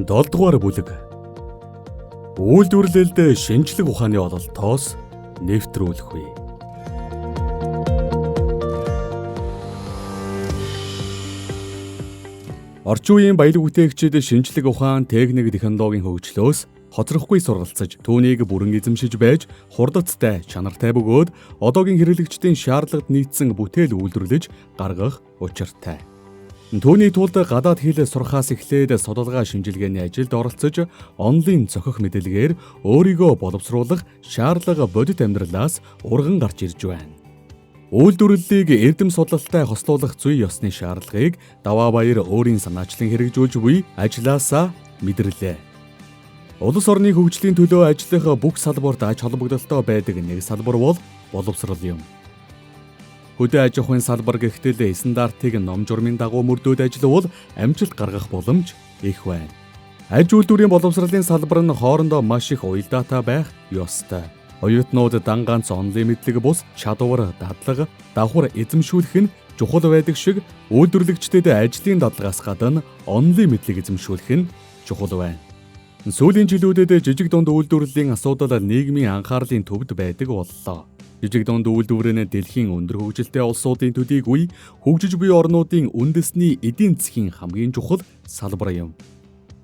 7 дугаар бүлэг. Үйлдвэрлэлд шинжлэх ухааны ололтоос нэвтрүүлэх үе. Орчин үеийн баялаг бүтээгчид шинжлэх ухаан, техник, технологийн хөгжлөөс хоцрохгүй сургалцаж, түүнийг бүрэн эзэмшиж байж, хурдцтай, чанартай бөгөөд одоогийн хэрэглэгчдийн шаардлагад нийцсэн бүтээл үйлдвэрлэж гаргах учиртай. Түүний тулд гадаад хэл сурахаас эхлээд судалгаа шинжилгээний ажилд оролцож, онлайн зохих мэдээлгээр өөрийгөө боловсруулах шаардлага бодит амьдралаас урган гарч ирж байна. Үйлдвэрлэлийг эрдэм судлалтай хослуулах зүй ёсны шаардлагыг Даваабаяр өөрийн санаачлан хэрэгжүүлж буй ажилласаа мэдэрлээ. Улс орны хөгжлийн төлөө ажиллах бүх салбарт ач холбогдолтой байдаг нэг салбар бол боловсрол юм. Хөдөө аж ахуйн салбар гэгтэл стандартыг ном журмын дагуу мөрдөөд ажиллавал амжилт гаргах боломж их байна. Аж үйлдвэрийн боловсролын салбар нь хоорондоо маш их уялдаатай байх ёстой. Оюутнууд дан ганц онлайн мэдлэг бус чадвар, дадлага, давхар эзэмшүүлэх нь чухал байдаг шиг үйлдвэрлэгчдэд ажлын дадлагаас гадна онлайн мэдлэг эзэмшүүлэх нь чухал байна. Сүүлийн жилүүдэд жижиг дунд үйлдвэрлэлийн асуудал нийгмийн анхаарлын төвд байдаг боллоо. Жижиг дунд үйлдвэр нь дэлхийн өндөр хөгжилтэй улсуудын төдийг үе хөгжиж буй орнуудын үндэсний эдийн засгийн хамгийн чухал салбар юм.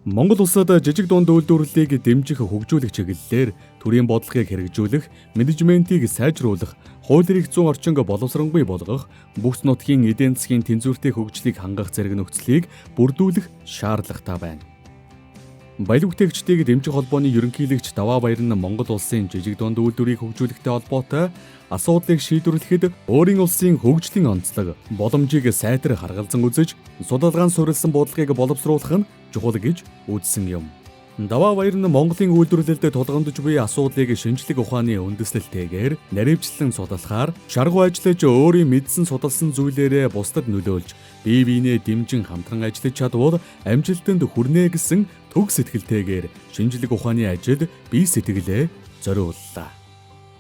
Монгол улсад жижиг дунд үйлдвэрлэлийг дэмжих хөгжүүлэх чиглэлээр төрийн бодлогыг хэрэгжүүлэх, менежментийг сайжруулах, хууль эрх зүйн орчинг боловсронгүй болгох, бүс нутгийн эдийн засгийн тэнцвэртэй хөгжлийг хангах зэрэг нөхцөлийг бүрдүүлэх шаардлагатай байна. Баялаг бүтээгчдийг дэмжих холбооны ерөнхийлөгч Даваабаяр нь Монгол улсын жижиг дунд үйлдвэрийг хөгжүүлэхтэй холбоотой асуудлыг шийдвэрлэхэд өөрийн улсын хөгжлийн онцлог, боломжийг сайтар харгалзан үзэж, судалгаан суурилсан бодлогыг боловсруулах нь чухал гэж үзсэн юм. Даваабаяр нь Монголын үйлдвэрлэлд тулгамдж буй асуудлыг шинжлэх ухааны үндэслэлтэйгээр наривчлан судлахаар, шаргуу ажиллаж өөрийн мэдсэн судалсан зүйлээрээ бусдад нөлөөлж, бие биенээ дэмжин хамтран ажиллаж чадвал амжилтанд хүрнэ гэсэн төг сэтгэлтэйгээр шинжлэх ухааны ажилд бие сэтгэлээ зориуллаа.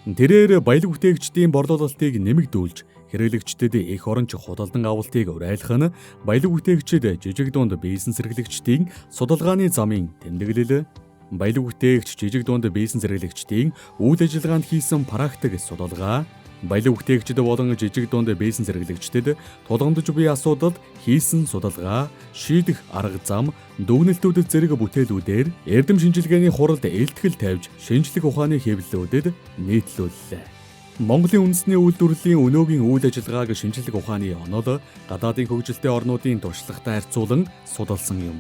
Тэрээр баялаг бүтээгчдийн борлуулалтыг нэмэгдүүлж, хэрэглэгчдэд их оронч худалдан авалтыг уриалгах нь баялаг бүтээгчид жижиг дунд бизнес эрхлэгчдийн судалгааны замын тэмдэглэл, баялаг бүтээгч жижиг дунд бизнес эрхлэгчдийн үйл ажиллагаанд хийсэн практик судалгаа, баялаг бүтээгчид болон жижиг дунд бизнес эрхлэгчдэд тулгамдж буй асуудалд хийсэн судалгаа, шийдэх арга зам, дүгнэлтүүд зэрэг бүтээлүүдээр эрдэм шинжилгээний хуралд илтгэл тавьж, шинжлэх ухааны хэвлэлүүдэд нийтлүүллээ. Монголын үндэсний үйлдвэрлэлийн өнөөгийн үйл ажиллагааг шинжлэх ухааны онол гадаадын хөгжилтэй орнуудын туршлагатай харьцуулан судалсан юм.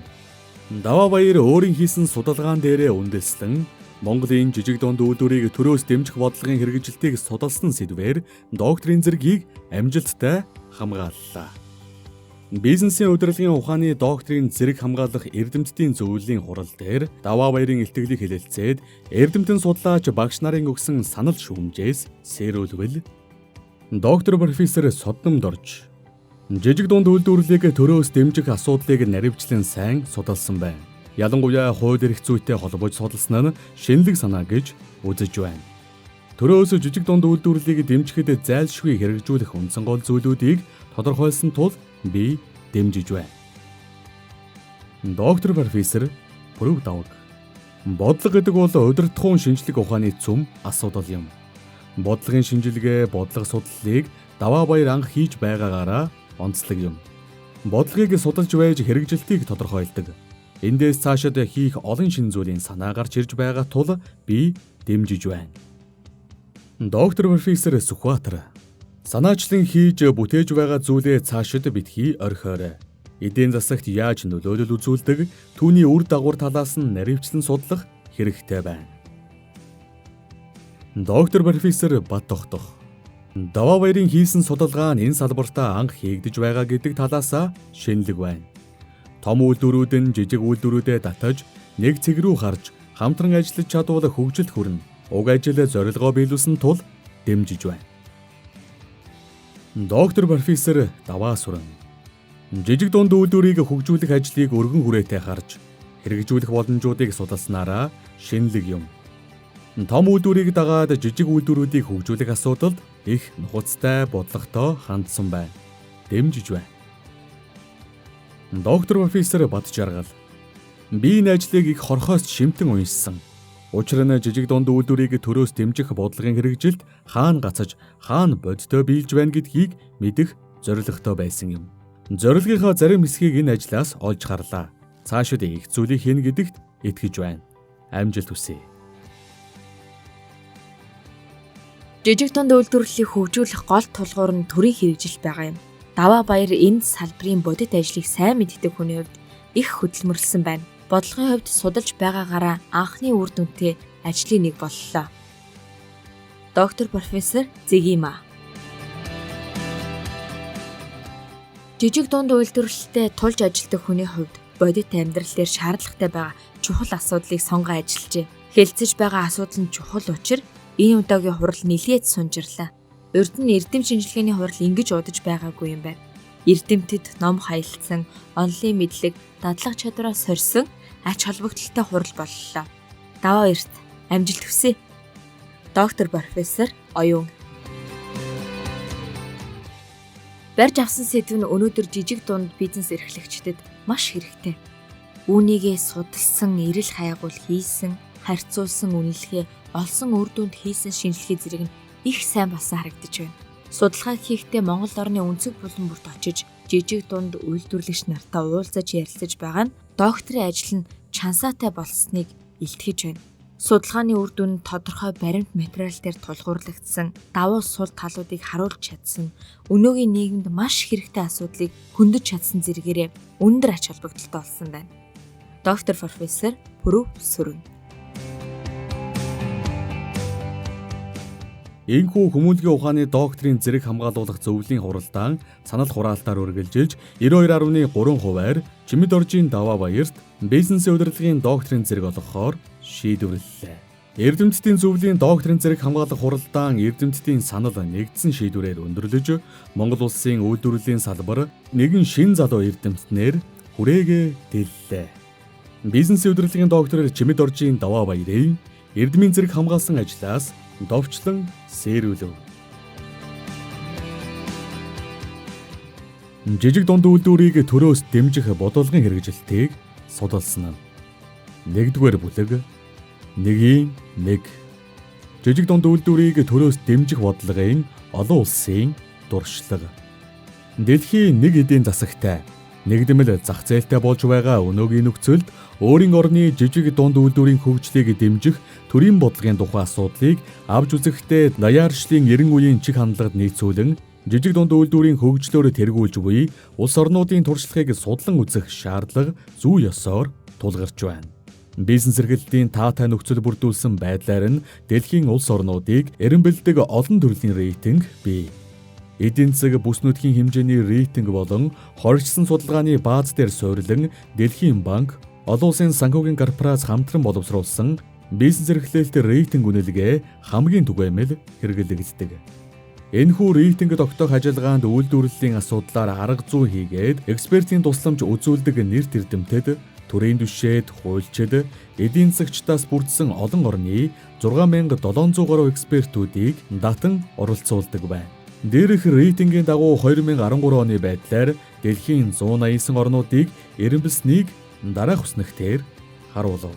Даваабаяр өөрийн хийсэн судалгаан дээрээ үндэслэн Монголын жижиг дунд үйлдвэрийг төрөөс дэмжих бодлогын хэрэгжилтийг судалсан сэдвээр докторийн зэргийг амжилттай хамгааллаа. Бизнесийн удирдлагын ухааны докторийн зэрэг хамгаалах эрдэмтдийн зөвлөлийн хурал дээр Даваабаярын илтгэлийг хэлэлцээд эрдэмтэн судлаач багш нарын өгсөн санал шүүмжээс сэрүүлвэл доктор профессор Содномд орж жижиг дунд үйлдвэрлэлийг төрөөс дэмжих асуудлыг наривчлан сайн судалсан байна. Ялангуяа хууль эрх зүйтэй холбож судалсан нь шинэлэг санаа гэж үзэж байна. Төрөөс жижиг дунд үйлдвэрлэлийг дэмжихэд зайлшгүй хэрэгжүүлэх үндсэн гол зүйлүүдийг тодорхойлсон тул би дэмжиж байна. Доктор профессор Пүрэв Даваг. Бодлого гэдэг бол удирдахуун шинжлэх ухааны цөм асуудал юм. Бодлогын шинжилгээ, бодлого судлалыг Даваабаяр анх хийж байгаагаараа онцлог юм. Бодлогыг судалж байж хэрэгжилтийг тодорхойлдог. Эндээс цаашид хийх олон шинэ зүйлийн санаа гарч ирж байгаа тул би дэмжиж байна. Доктор профессор Сүхбаатар. Санаачлан хийж бүтээж байгаа зүйлээ цаашид битгий орхиорой. Эдийн засагт яаж нөлөөлөл үзүүлдэг, түүний үр дагавар талаас нь наривчлан судлах хэрэгтэй байна. Доктор профессор Бат Тогтох. Даваабаярын хийсэн судалгаа нь энэ салбартаа анх хийгдэж байгаа гэдэг талаасаа шинэлэг байна. Том үйлдвэрүүд нь жижиг үйлдвэрүүдэд татаж, нэг цэг рүү харж, хамтран ажиллаж чадвал хөгжилд хүрнэ. Уг ажил зорилгоо биелүүлсэн тул дэмжиж байна. Доктор профессор Даваасүрэн. Жижиг дунд үйлдвэрийг хөгжүүлэх ажлыг өргөн хүрээтэй харж, хэрэгжүүлэх боломжуудыг судалснараа шинэлэг юм. Том үйлдвэрийг дагаад жижиг үйлдвэрүүдийг хөгжүүлэх асуудалд их нухацтай бодлоготой хандсан байна. Дэмжиж байна. Доктор профессор Бат Жаргал. Би энэ ажлыг их хорхоос шимтэн уншсан. Учир нь жижиг дунд үйлдвэрийг төрөөс дэмжих бодлогын хэрэгжилт хаана гацаж, хаана бодтой биелж байна гэдгийг мэдэх зорилготой байсан юм. Зорилгынхаа зарим хэсгийг энэ ажлаас олж харлаа. Цаашид их зүйлийг хийнэ гэдэгт итгэж байна. Амжилт хүсье. Жижиг дунд үйлдвэрлэлийг хөгжүүлэх гол тулгуур нь төрийн хэрэгжилт байгаа юм. Даваа Баяр энэ салбарын бодит ажлыг сайн мэддэг хүний хувьд их хөдөлмөрлсөн байна. Бодлогын хувьд судалж байгаагаараа анхны үр дүнтэй ажлын нэг боллоо. Доктор профессор Зэгима. Жижиг дунд үйлдвэрлэлтэд тулж ажилладаг хүний хувьд бодит амьдрал дээр шаардлагатай байгаа чухал асуудлыг сонгон ажиллажээ. Хэлцэж байгаа асуудал нь чухал учир энэ удаагийн хурал нэлээд сунжирлаа. Урд нь эрдэм шинжилгээний хурал ингэж удаж байгаагүй юм байна. Эрдэмтэд ном хаялцсан, онлын мэдлэг, дадлаг чадвараа сорьсон ач холбогдолтой хурал боллоо. Даваа Баярт амжилт хүсье. Доктор профессор Оюун. Барьж авсан сэдв нь өнөөдөр жижиг дунд бизнес эрхлэгчдэд маш хэрэгтэй. Үүнийгээ судалсан, эрэл хайгуул хийсэн, харьцуулсан үнэлгээ, олсон үр дүнд хийсэн шинжилгээ зэрэг нь их сайн болсон харагдаж байна. Судалгаа хийхдээ Монгол орны өнцөг булан бүрт очиж жижиг дунд үйлдвэрлэгч нартай уулзаж ярилцаж байгаа нь докторийн ажил нь чансаатай болсныг илтгэж байна. Судалгааны үр дүн нь тодорхой баримт материал дээр тулгуурлагдсан, давуу сул талуудыг харуулж чадсан, өнөөгийн нийгэмд маш хэрэгтэй асуудлыг хөндөж чадсан зэрэгээрээ өндөр ач холбогдолтой болсон байна. Доктор профессор Пүрэв Сүрэн. Энэхүү хүмүүнлэгийн ухааны докторийн зэрэг хамгаалуулах зөвлөлийн хуралдаан санал хураалтаар үргэлжилж 92.3%-аар Чимэд оржийн Даваа Баярт бизнесийн удирдлагын докторийн зэрэг олгохоор шийдвэрлэлээ. Эрдэмтдийн зөвлөлийн докторийн зэрэг хамгаалах хуралдаан эрдэмтдийн санал нэгдсэн шийдвэрээр өндөрлөж Монгол улсын үйлдвэрлэлийн салбар нэгэн шин залуу эрдэмтнэр хүрээгээ дэллээ. Бизнесийн удирдлагын доктор Чимэд оржийн Даваа Баярын эрдмийн зэрэг хамгаалсан ажлаас довчлон сэрүүлв. Жижиг дунд үйлдвэрийг төрөөс дэмжих бодлогын хэрэгжилтийг судалсан. 1-р бүлэг 1-1 жижиг дунд үйлдвэрийг төрөөс дэмжих бодлогын олон улсын дуршлаг. Дэлхийн нэг эдийн засагтай нэгдмэл зах зээлтэй болж байгаа өнөөгийн нөхцөлд өөрийн орны жижиг дунд үйлдвэрийн хөгжлийг дэмжих төрийн бодлогын тухай асуудлыг авч үзэхдээ даяаршлын 90 үеийн чиг хандлагад нийцүүлэн жижиг дунд үйлдвэрийн хөгжлөөр тэргүүлж буй улс орнуудын туршлагыг судлан үзэх шаардлага зүй ёсоор тулгарч байна. Бизнес эрхлэлтийн таатай нөхцөл бүрдүүлсэн байдлаар нь дэлхийн улс орнуудыг эренбэлдэг олон төрлийн рейтинг бий. Эдийн засаг бүс нутгийн хэмжээний рейтинг болон хоригдсан судалгааны бааз дээр суурилан Дэлхийн банк, олон улсын санхүүгийн корпорац хамтран боловсруулсан бизнес эрхлэлт рейтинг үнэлгээ хамгийн түгээмэл хэрэглэгддэг. Энэхүү рейтинг тогтоох ажиллагаанд үйлдвэрлэлийн асуудлаар арга зүй хийгээд экспертийн тусламж үзүүлдэг нэрт эрдэмтэд, төрийн түвшээд, хуульчид, эдийн засагчдаас бүрдсэн олон орны 6700 гаруй экспертүүдийг датан оролцуулдаг байна. Дээрх рейтингийн дагуу 2013 оны байдлаар дэлхийн 189 орнуудыг эренбэлснийг дараах үснэгтээр харуулв.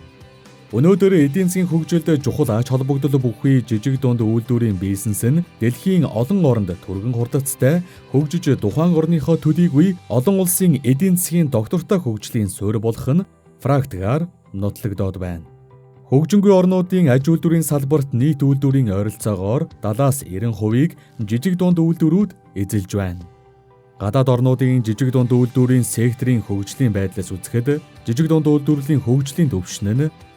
Өнөөдөр эдийн засгийн хөгжилд чухал ач холбогдол бүхий жижиг дунд үйлдвэрийн бизнес нь дэлхийн олон оронд түргэн хурдацтай хөгжиж тухайн орныхоо төдийгүй олон улсын эдийн засгийн доктортой хөгжлийн суурь болох нь практикаар нотлогдоод байна. Хөгжингүй орнуудын аж үйлдвэрийн салбарт нийт үйлдвэрийн ойролцоогоор 70-90%-ийг жижиг дунд үйлдвэрүүд эзэлж байна. Гадаад орнуудын жижиг дунд үйлдвэрийн секторын хөгжлийн байдлаас үзэхэд жижиг дунд үйлдвэрлэлийн хөгжлийн түвшин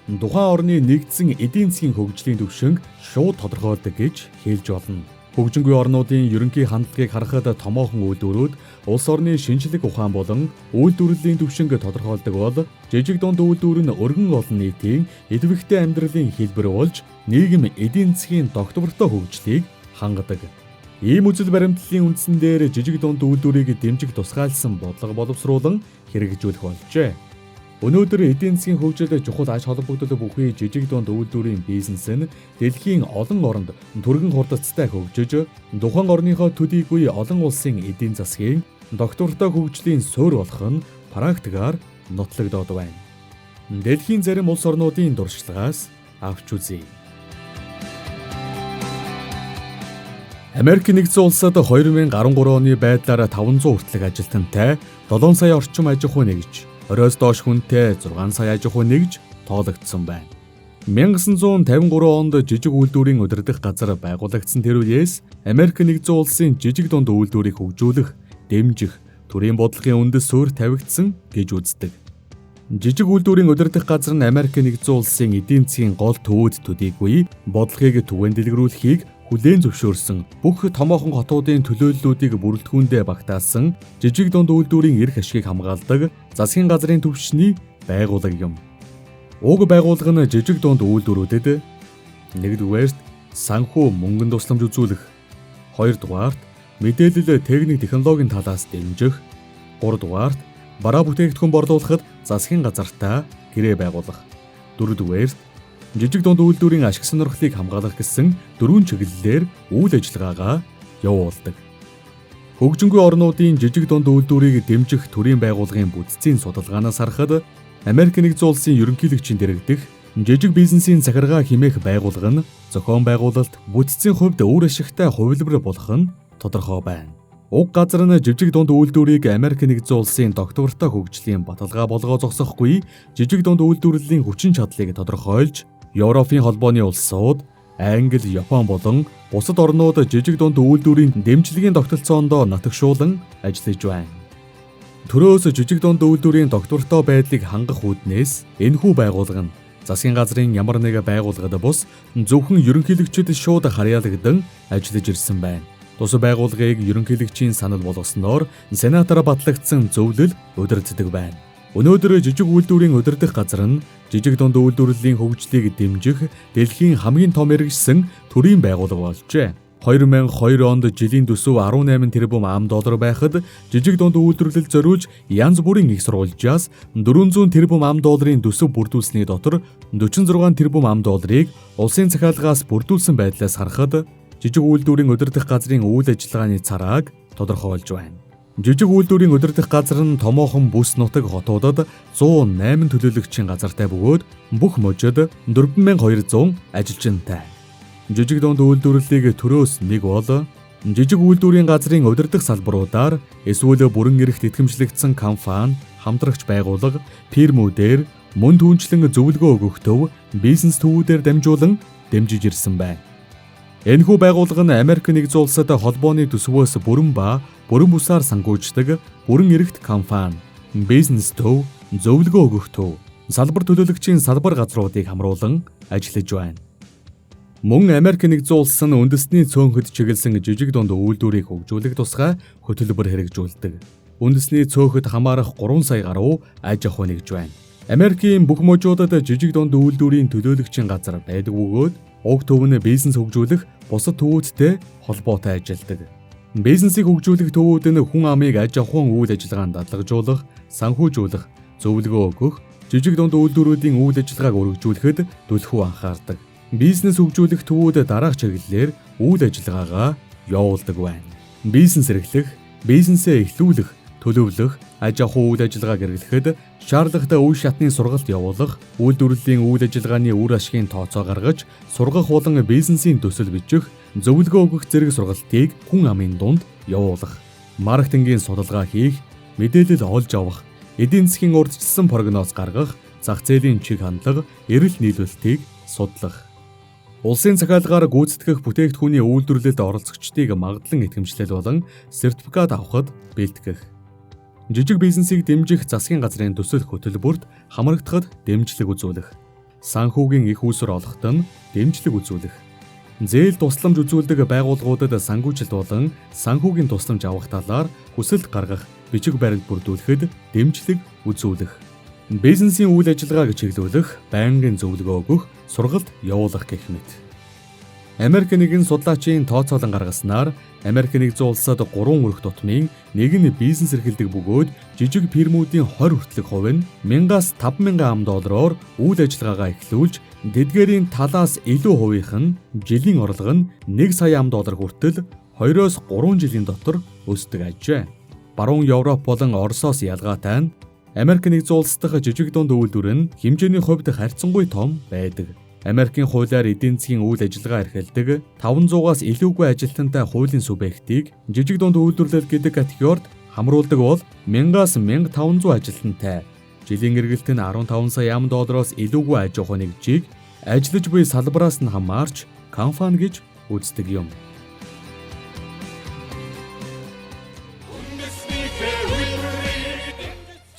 нь тухайн орны нэгдсэн эдийн засгийн хөгжлийн түвшинг шууд тодорхойлдог гэж хэлж болно. Хөгжингүй орнуудын ерөнхий хандлагыг харахад томоохон үйлдвэрүүд улс орны шинжлэх ухаан болон үйлдвэрлэлийн түвшинг тодорхойлдог бол жижиг дунд үйлдвэр нь өргөн олон нийтийн идэвхтэй амьдралын хэлбэр болж нийгэм эдийн засгийн тогтвортой хөгжлийг хангадаг. Ийм үзэл баримтлалын үндсэн дээр жижиг дунд үйлдвэрийг дэмжих тусгайлсан бодлого боловсруулан хэрэгжүүлэх болжээ. Өнөөдөр эдийн засгийн хөгжилд чухал ач холбогдол бүхий жижиг дунд үйлдвэрийн бизнес нь дэлхийн олон оронд түргэн хурдацтай хөгжиж, тухайн орныхоо төдийгүй олон улсын эдийн засгийн доктортой хөгжлийн суурь болох нь практикаар нотлогдоод байна. Дэлхийн зарим улс орнуудын дуршлагаас авч үзье. Америк нэгдсэн улсад 2013 оны байдлаар 500 хүртэлх ажилтнтай 7 сая орчим аж ахуй нэгж, 20-оос доош хүнтэй 6 сая аж ахуй нэгж тоологдсон байна. 1953 онд жижиг үйлдвэрийн удирдах газар байгуулагдсан тэр үеэс Америк нэгдсэн улсын жижиг дунд үйлдвэрийг хөгжүүлэх, дэмжих, төрийн бодлогын үндэс суурь тавигдсан гэж үздэг. Жижиг үйлдвэрийн удирдах газар нь Америк нэгдсэн улсын эдийн засгийн гол төвөд төдийгүй бодлогыг түгээн дэлгэрүүлэхийг хүлээн зөвшөөрсөн бүх томоохон хотуудын төлөөллүүдийг бүрэлдэхүүндээ багтаасан жижиг дунд үйлдвэрийн эрх ашгийг хамгаалдаг засгийн газрын түвшний байгууллага юм. Уг байгууллага нь жижиг дунд үйлдвэрүүдэд 1-р санхүү мөнгөн тусламж үзүүлэх, 2-р мэдээлэл техник технологийн талаас дэмжих, 3-р бараа бүтээгдэхүүн борлуулахад засгийн газартаа гэрээ байгуулах, 4-р жижиг дунд үйлдвэрийн ашиг сонирхлыг хамгаалах гэсэн 4 чиглэлээр үйл ажиллагаагаа явуулдаг. Хөгжингүй орнуудын жижиг дунд үйлдвэрийг дэмжих төрийн байгууллагын бүтцийн судалгаанаас харахад Америк нэгдсэн улсын ерөнхийлөгчийн дэргэдэх жижиг бизнесийн захиргаа хэмээх байгууллага нь зохион байгуулалт бүтцийн хувьд үр ашигтай хувилбар болох нь тодорхой байна. Уг газар нь жижиг дунд үйлдвэрийг Америк нэгдсэн улсын доктортой хөгжлийн баталгаа болгоо зогсохгүй жижиг дунд үйлдвэрлэлийн хүчин чадлыг тодорхойлж Европын холбооны улсууд, Англи, Япон болон бусад орнууд жижиг дунд үйлдвэрийн дэмжлэгийн тогтолцоонд нотогшуулан ажиллаж байна. Төрөөс жижиг дунд үйлдвэрийн доктортой байдлыг хангах үүднээс энэхүү байгууллага нь засгийн газрын ямар нэг байгууллагад бус зөвхөн ерөнхийлөгчөд шууд харьяалагдсан ажиллаж ирсэн байна. Тус байгууллагыг ерөнхийлөгчийн санал болгосноор сенатор батлагдсан зөвлөл удирддаг байна. Өнөөдөр жижиг үйлдвэрийн удирдах газар нь жижиг дунд үйлдвэрлэлийн хөгжлийг дэмжих дэлхийн хамгийн том мэргэжсэн төрийн байгууллага болжээ. 2002 онд жилийн төсөв 18 тэрбум $, байхад жижиг дунд үйлдвэрлэлд зориулж янз бүрийн их сурвалжаас 400 тэрбум $-ын төсөв бүрдүүлсэний дотор 46 тэрбум $-ыг улсын захиалгаас бүрдүүлсэн байдлаас харахад жижиг үйлдвэрийн удирдах газрын үйл ажиллагааны царааг тодорхойлж байна. Жижиг үйлдвэрийн удирдах газар нь томоохон бүс нутаг хотуудад 108 төлөөлөгчийн газартай бөгөөд бүх мужид 4200 ажилчинтай. Жижиг дунд үйлдвэрлэлийг төрөөс нэг бол жижиг үйлдвэрийн газрын удирдах салбаруудаар эсвэл бүрэн эрхт итгэмжлэгдсэн компани, хамтрагч байгууллага, фирмүүдээр мөн түнчлэн зөвлөгөө өгөх төв бизнес төвүүдээр дамжуулан дэмжиж ирсэн байна. Энэхүү байгууллага нь Америк нэгдсэн улсад холбооны төсвөөс бүрэн бусаар санхүүждэг бүрэн эрхт компани, бизнес төв, зөвлөгөө өгөх төв, салбар төлөөлөгчийн салбар газруудыг хамруулан ажиллаж байна. Мөн Америк нэгдсэн улс нь үндэсний цөөнхөд чиглэсэн жижиг дунд үйлдвэрийг хөгжүүлэх тусгай хөтөлбөр хэрэгжүүлдэг. Үндэсний цөөхөд хамаарах 3 сая гаруй аж ахуй нэгж байна. Америкийн бүх мужуудад жижиг дунд үйлдвэрийн төлөөлөгчийн газар байдаг бөгөөд уг төв нь бизнес хөгжүүлэх бусад төвүүдтэй холбоотой ажилладаг. Бизнесийг хөгжүүлэх төвүүд нь хүн амыг аж ахуйн үйл ажиллагаанд дадлагжуулах, санхүүжүүлэх, зөвлөгөө өгөх, жижиг дунд үйлдвэрүүдийн үйл ажиллагааг өргөжүүлэхэд төлхөө анхаардаг. Бизнес хөгжүүлэх төвүүд дараах чиглэлээр үйл ажиллагаагаа явуулдаг байна. Бизнес эрхлэх, бизнесээ эхлүүлэх, төлөвлөх, аж ахуй үйл ажиллагааг эргэлэхэд шаардлагатай үе шатны сургалт явуулах, үйлдвэрлэлийн үйл ажиллагааны үр ашгийн тооцоо гаргаж, сургах болон бизнесийн төсөл бичих, зөвлөгөө өгөх зэрэг сургалтыг хүн амын дунд явуулах, маркетингийн судалгаа хийх, мэдээлэл олж авах, эдийн засгийн урьдчилсан прогноз гаргах, зах зээлийн чиг хандлага, эрэл нийлүүлэлтийг судлах. Улсын захиалгаар гүйцэтгэх бүтээгдэхүүний үйлдвэрлэлд оролцогчдыг магадлан итгэмжлэл болон сертификат авахд бэлтгэх. Жижиг бизнесийг дэмжих засгийн газрын төсөл хөтөлбөрт хамрагдахад дэмжлэг үзүүлэх. Санхүүгийн их үүсвэр олоход нь дэмжлэг үзүүлэх. Зээл тусламж үзүүлдэг байгууллагуудад санхүүжилт болон санхүүгийн тусламж авах талаар хүсэлт гаргах, бичиг баримт бүрдүүлэхэд дэмжлэг үзүүлэх. Бизнесийн үйл ажиллагааг чиглүүлэх, байнгын зөвлөгөө өгөх, сургалт явуулах гэх мэт. Америк нэгэн судлаачийн тооцоолон гаргаснаар Америк нэгдсэн улсад 3 өрх тутмын нэг нь бизнес эрхэлдэг бөгөөд жижиг фирмүүдийн 20 хүртэлх хувь нь $1,000 үйл ажиллагаагаа эхлүүлж тэдгээрийн талаас илүү хувийнх нь жилийн орлого нь $1 сая хүртэл 2-3 жилийн дотор өсдөг ажээ. Баруун Европ болон Оросоос ялгаатай нь Америк нэгдсэн улс дахь жижиг дунд үйлдвэр нь хэмжээний хувьд харьцангуй том байдаг. Америкийн хуулиар эдийн засгийн үйл ажиллагаа эрхэлдэг 500-аас илүүгүй ажилтнтай хуулийн субъектыг жижиг дунд үйлдвэрлэл гэдэг категорид хамруулдаг бол 1000-аас 1500 ажилтнтай жилийн эргэлт нь 15 сая $8 илүүгүй аж ахуй нэгжийг ажиллаж буй салбараас нь хамаарч компани гэж үздэг юм.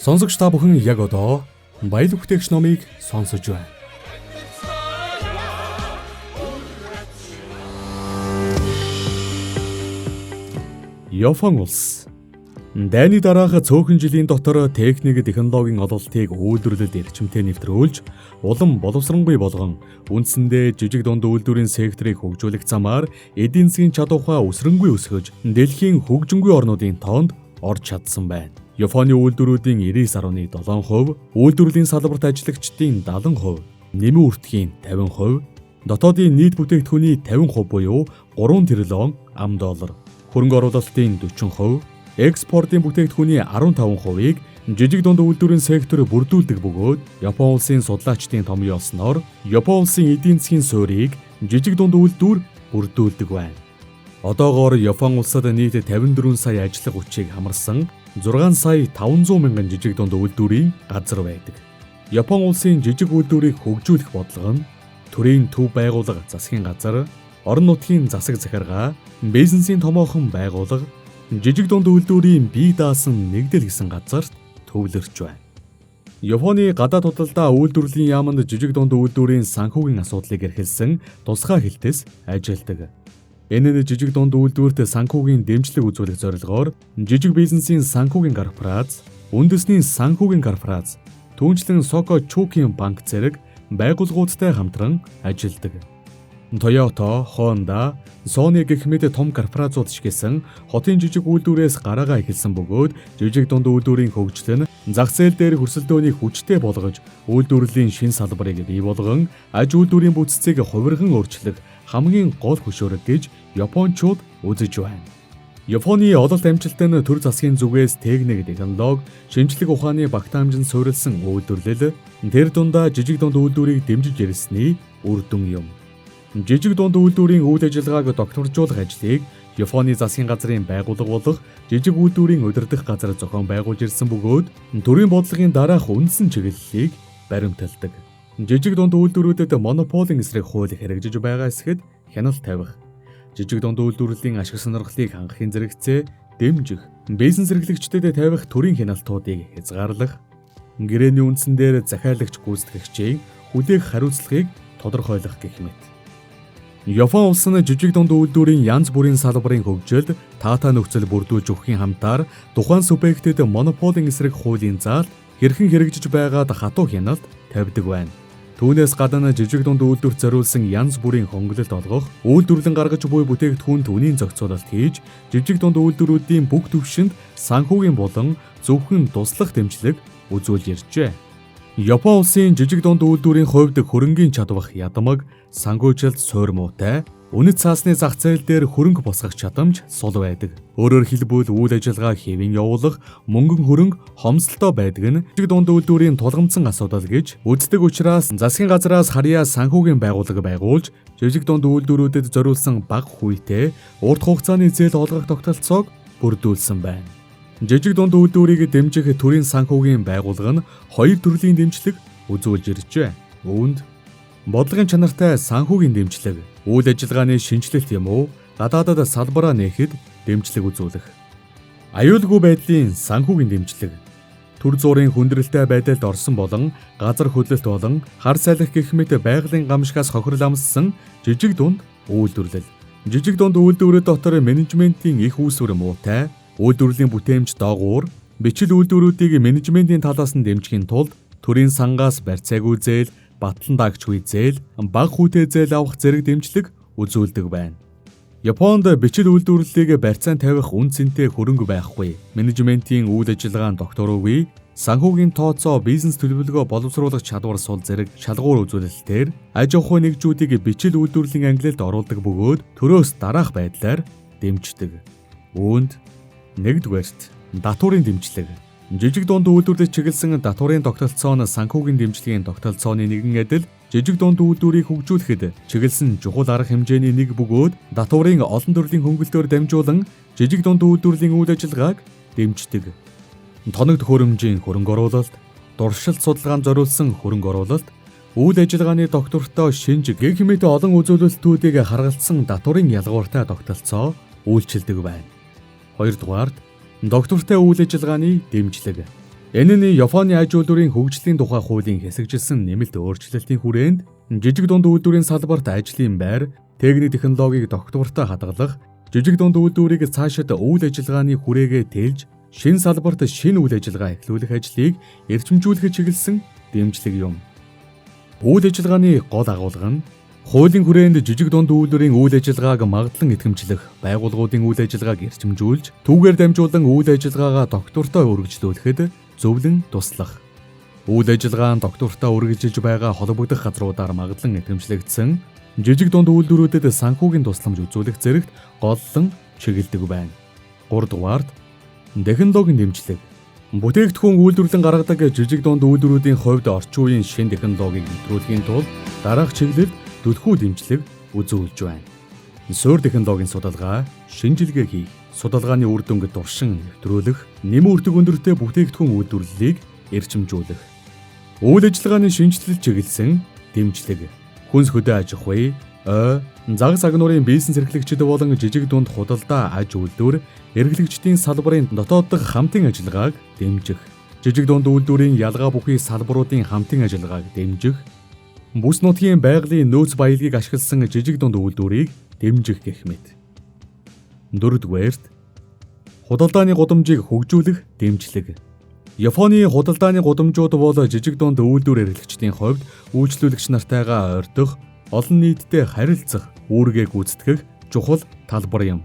Сонсогч та бүхэн яг одоо баялаг бүтээгч номыг сонсож байна. Япон улс дайны дараах цөөхөн жилийн дотор техник технологийн ололтыг үйлдвэрлэлд эрчимтэй нэвтрүүлж, улам боловсронгүй болгон үндсэндээ жижиг дунд үйлдвэрийн секторыг хөгжүүлэх замаар эдийн засгийн чадвараа өсрөнгүй өсгөж, дэлхийн хөгжингүй орнуудын тоонд орж чадсан байна. Японы үйлдвэрүүдийн 99.7%, үйлдвэрлэлийн салбарт ажиллагчдын 70%, нэмийн үртгийн 50%, дотоодын нийт бүтээгдэхүүний 50% буюу 3 тэрлон $, хөрөнгө оруулалтын 40%, экспортын бүтээгдэхүүний 15%-ыг жижиг дунд үйлдвэрийн сектор бүрдүүлдэг бөгөөд Япон улсын судлаачдын томьёо олсноор Япон улсын эдийн засгийн суурийг жижиг дунд үйлдвэр бүрдүүлдэг байна. Одоогоор Япон улсад нийт 54 сая ажлын хүчийг хамарсан 6 сая 500 мянган жижиг дунд үйлдвэрийн газар байдаг. Япон улсын жижиг үйлдвэрийг хөгжүүлэх бодлого нь төрийн төв байгууллага засгийн газар, орон нутгийн засаг захиргаа, бизнесийн томоохон байгууллага, жижиг дунд үйлдвэрийн бие даасан нэгдэл гэсэн газарт төвлөрч байна. Японы гадаад худалдаа үйлдвэрлэлийн яамд жижиг дунд үйлдвэрийн санхүүгийн асуудлыг эрхэлсэн тусгай хэлтэс ажилладаг. Энэ нь жижиг дунд үйлдвэрт санхүүгийн дэмжлэг үзүүлэх зорилгоор жижиг бизнесийн санхүүгийн корпорац, үндэсний санхүүгийн корпорац, түүнчлэн Соко Чукийн банк зэрэг байгууллагуудтай хамтран ажилладаг. Toyota, Honda, Sony гэх мэт том корпорациуд шигэсэн хотын жижиг үйлдвэрээс гараагаа эхэлсэн бөгөөд жижиг дунд үйлдвэрийн хөгжил нь зах зээл дээр хөрсөлдөөнийг хүчтэй болгож үйлдвэрлэлийн шин салбарыг бий болгон аж үйлдвэрийн бүтцийг хувирхан өөрчлөх хамгийн гол хөшөөрөг гэж Япончууд үзэж байна. Японы ололт амжилт нь төр засгийн зүгээс техник технологи, шинжлэх ухааны багтаамжинд суурилсан үйлдвэрлэл тэр дундаа жижиг дунд үйлдвэрийг дэмжиж ирсний үр дүн юм. Жижиг дунд үйлдвэрийн үйл ажиллагааг докторжуулах ажлыг Японы засгийн газрын байгууллага болох жижиг үйлдвэрийн удирдах газар зохион байгуулж ирсэн бөгөөд төрийн бодлогын дараах үндсэн чиглэлийг баримталдаг. Жижиг дунд үйлдвэрүүдэд монополийн эсрэг хууль хэрэгжиж байгаа эсэхэд хяналт тавих, жижиг дунд үйлдвэрлэлийн ашиг сонирхлыг хангахын зэрэгцээ дэмжих, бизнес эрхлэгчдэд тавих төрийн хяналтуудыг хязгаарлах, гэрээний үндсэн дээр захиалагч гүйцэтгэгчийн хүлээх хариуцлагыг тодорхойлох гэх мэт. Япон улс нь жижиг дунд үйлдвэрийн янз бүрийн салбарын хөгжилд таатай нөхцөл бүрдүүлж өгөхийн хамтаар тухайн субъектэд монополийн эсрэг хуулийн заалт хэрхэн хэрэгжиж байгаад хатуу хяналт тавьдаг байна. Түүнээс гадна жижиг дунд үйлдвэрт зориулсан янз бүрийн хөнгөлөлт олгох, үйлдвэрлэн гаргаж буй бүтээгдэхүүн түүний зохицуулалт хийж, жижиг дунд үйлдвэрүүдийн бүх түвшинд санхүүгийн болон зөвхөн туслах дэмжлэг үзүүлж иржээ. Япон улсын жижиг дунд үйлдвэрийн хувьд хөрөнгийн чадвах ядамаг, санхүүжилт суур муутай, үнэт цаасны зах зээл дээр хөрөнгө босгох чадамж сул байдаг. Өөрөөр хэлбэл үйл ажиллагаа хэвэн явуулах, мөнгөн хөрөнгө хомсдолтой байдаг нь жижиг дунд үйлдвэрийн тулгамдсан асуудал гэж үздэг учраас засгийн газраас харьяа санхүүгийн байгууллага байгуулж, жижиг дунд үйлдвэрүүдэд зориулсан бага хүйтэй, урт хугацааны зээл олгох тогтолцоог бүрдүүлсэн байна. Жижиг дунд үйлдвэрийг дэмжих төрийн санхүүгийн байгууллага нь 2 төрлийн дэмжлэг үзүүлж иржээ. Үүнд бодлогын чанартай санхүүгийн дэмжлэг, үйл ажиллагааны шинжилэлт юм уу, гадаадад салбараа нээхэд дэмжлэг үзүүлэх. Аюулгүй байдлын санхүүгийн дэмжлэг, төр зуурын хүндрэлтэй байдалд орсон болон газар хөдлөлт болон хар салхи гэх мэт байгалийн гамшигаас хохирол амссан жижиг дунд үйлдвэрлэл. Жижиг дунд үйлдвэрүүд дотор менежментийн их үүсвэр муутай, үйлдвэрлэлийн бүтээмж доогуур, бичил үйлдвэрүүдийг менежментийн талаас нь дэмжихийн тулд төрийн сангаас барьцаагүй зээл, батлан даагчгүй зээл, бага хүүтэй зээл авах зэрэг дэмжлэг үзүүлдэг байна. Японд бичил үйлдвэрлэлийг барьцаан тавих үн цэнтэй хөрөнгө байхгүй. Менежментийн үйл ажиллагаанд докторуугүй, санхүүгийн тооцоо, бизнес төлөвлөгөө боловсруулах чадвар сул зэрэг шалгуур үзүүлэлтээр аж ахуй нэгжүүдийг бичил үйлдвэрлэлийн ангилалд оруулдаг бөгөөд төрөөс дараах байдлаар дэмждэг. Үүнд нэгдүгээрт датурын дэмжлэг. Жижиг дунд үйлдвэрлэж чиглэсэн татварын тогтолцоо нь санхүүгийн дэмжлэгийн тогтолцооны нэгэн адил жижиг дунд үйлдвэрийг хөгжүүлэхэд чиглэсэн чухал арга хэмжээний нэг бөгөөд татварын олон төрлийн хөнгөлтөөр дамжуулан жижиг дунд үйлдвэрлэлийн үйл ажиллагааг дэмждэг. Тоног төхөөрөмжийн хөрөнгө оруулалт, дуршилт судалгаанд зориулсан хөрөнгө оруулалт, үйл ажиллагааны доктортой шинж гэх мэт олон үзүүлэлтүүдийг харгалзсан татварын ялгууртай тогтолцоо үйлчилдэг байна. Хоёрдугаард доктортой үйл ажиллагааны дэмжлэг. Энэ нь Японы аж үйлдвэрийн хөгжлийн тухай хуулийн хэсэгжилсэн нэмэлт өөрчлөлтийн хүрээнд жижиг дунд үйлдвэрийн салбарт ажлын байр, техник технологиг доктортой хадгалах, жижиг дунд үйлдвэрийг цаашид үйл ажиллагааны хүрээгээ тэлж, шинэ салбарт шинэ үйл ажиллагаа эхлүүлэх ажлыг эрчимжүүлэхэд чиглэсэн дэмжлэг юм. Үйл ажиллагааны гол агуулга нь хуулийн хүрээнд жижиг дунд үйлдвэрийн үйл ажиллагааг магадлан идэвхжлэх, байгууллагуудын үйл ажиллагааг эрчимжүүлж, түүгээр дамжуулан үйл ажиллагаагаа доктортой үргэлжлүүлэхэд зөвлөн туслах. Үйл ажиллагаа нь доктортой үргэлжилж байгаа холбогдох газруудаар магадлан идэвхжлэгдсэн жижиг дунд үйлдвэрүүдэд санхүүгийн тусламж үзүүлэх зэрэгт голлон чиглэдэг байна. 3 дугаард технологийн дэмжлэг. Бүтээгдэхүүн үйлдвэрлэн гаргадаг жижиг дунд үйлдвэрүүдийн хувьд орчин үеийн шинэ технологиг нэвтрүүлэхийн тулд дараах чиглэлд түлхүү дэмжлэг үзүүлж байна. Суурь технологийн судалгаа, шинжилгээ хийх, судалгааны үр дүнг туршин нэвтрүүлэх, нэмэн үрдэг өндөртэй бүтээгдэхүүн үйлдвэрлэлийг эрчимжүүлэх. Үйл ажиллагааны шинжилэлд чиглэсэн дэмжлэг. Хүнс хөдөө аж ахуй, загас агнуурын бизнес эрхлэгчид болон жижиг дунд худалдаа аж үйлдвэр эрхлэгчдийн салбарын дотоод дахь хамтын ажиллагааг дэмжих. Жижиг дунд үйлдвэрийн ялгаа бүхий салбаруудын хамтын ажиллагааг дэмжих. Бүс нутгийн байгалийн нөөц баялагийг ашигласан жижиг дунд үйлдвэрийг дэмжих гэх мэт. 4-дүгээрт худалдааны гудамжийг хөгжүүлэх дэмжлэг. Японы худалдааны гудамжууд бол жижиг дунд үйлдвэр эрхлэгчдийн хувьд үйлчлүүлэгч нартайгаа ойртох, олон нийтэд харилцах, үүргээ гүйцэтгэх чухал талбар юм.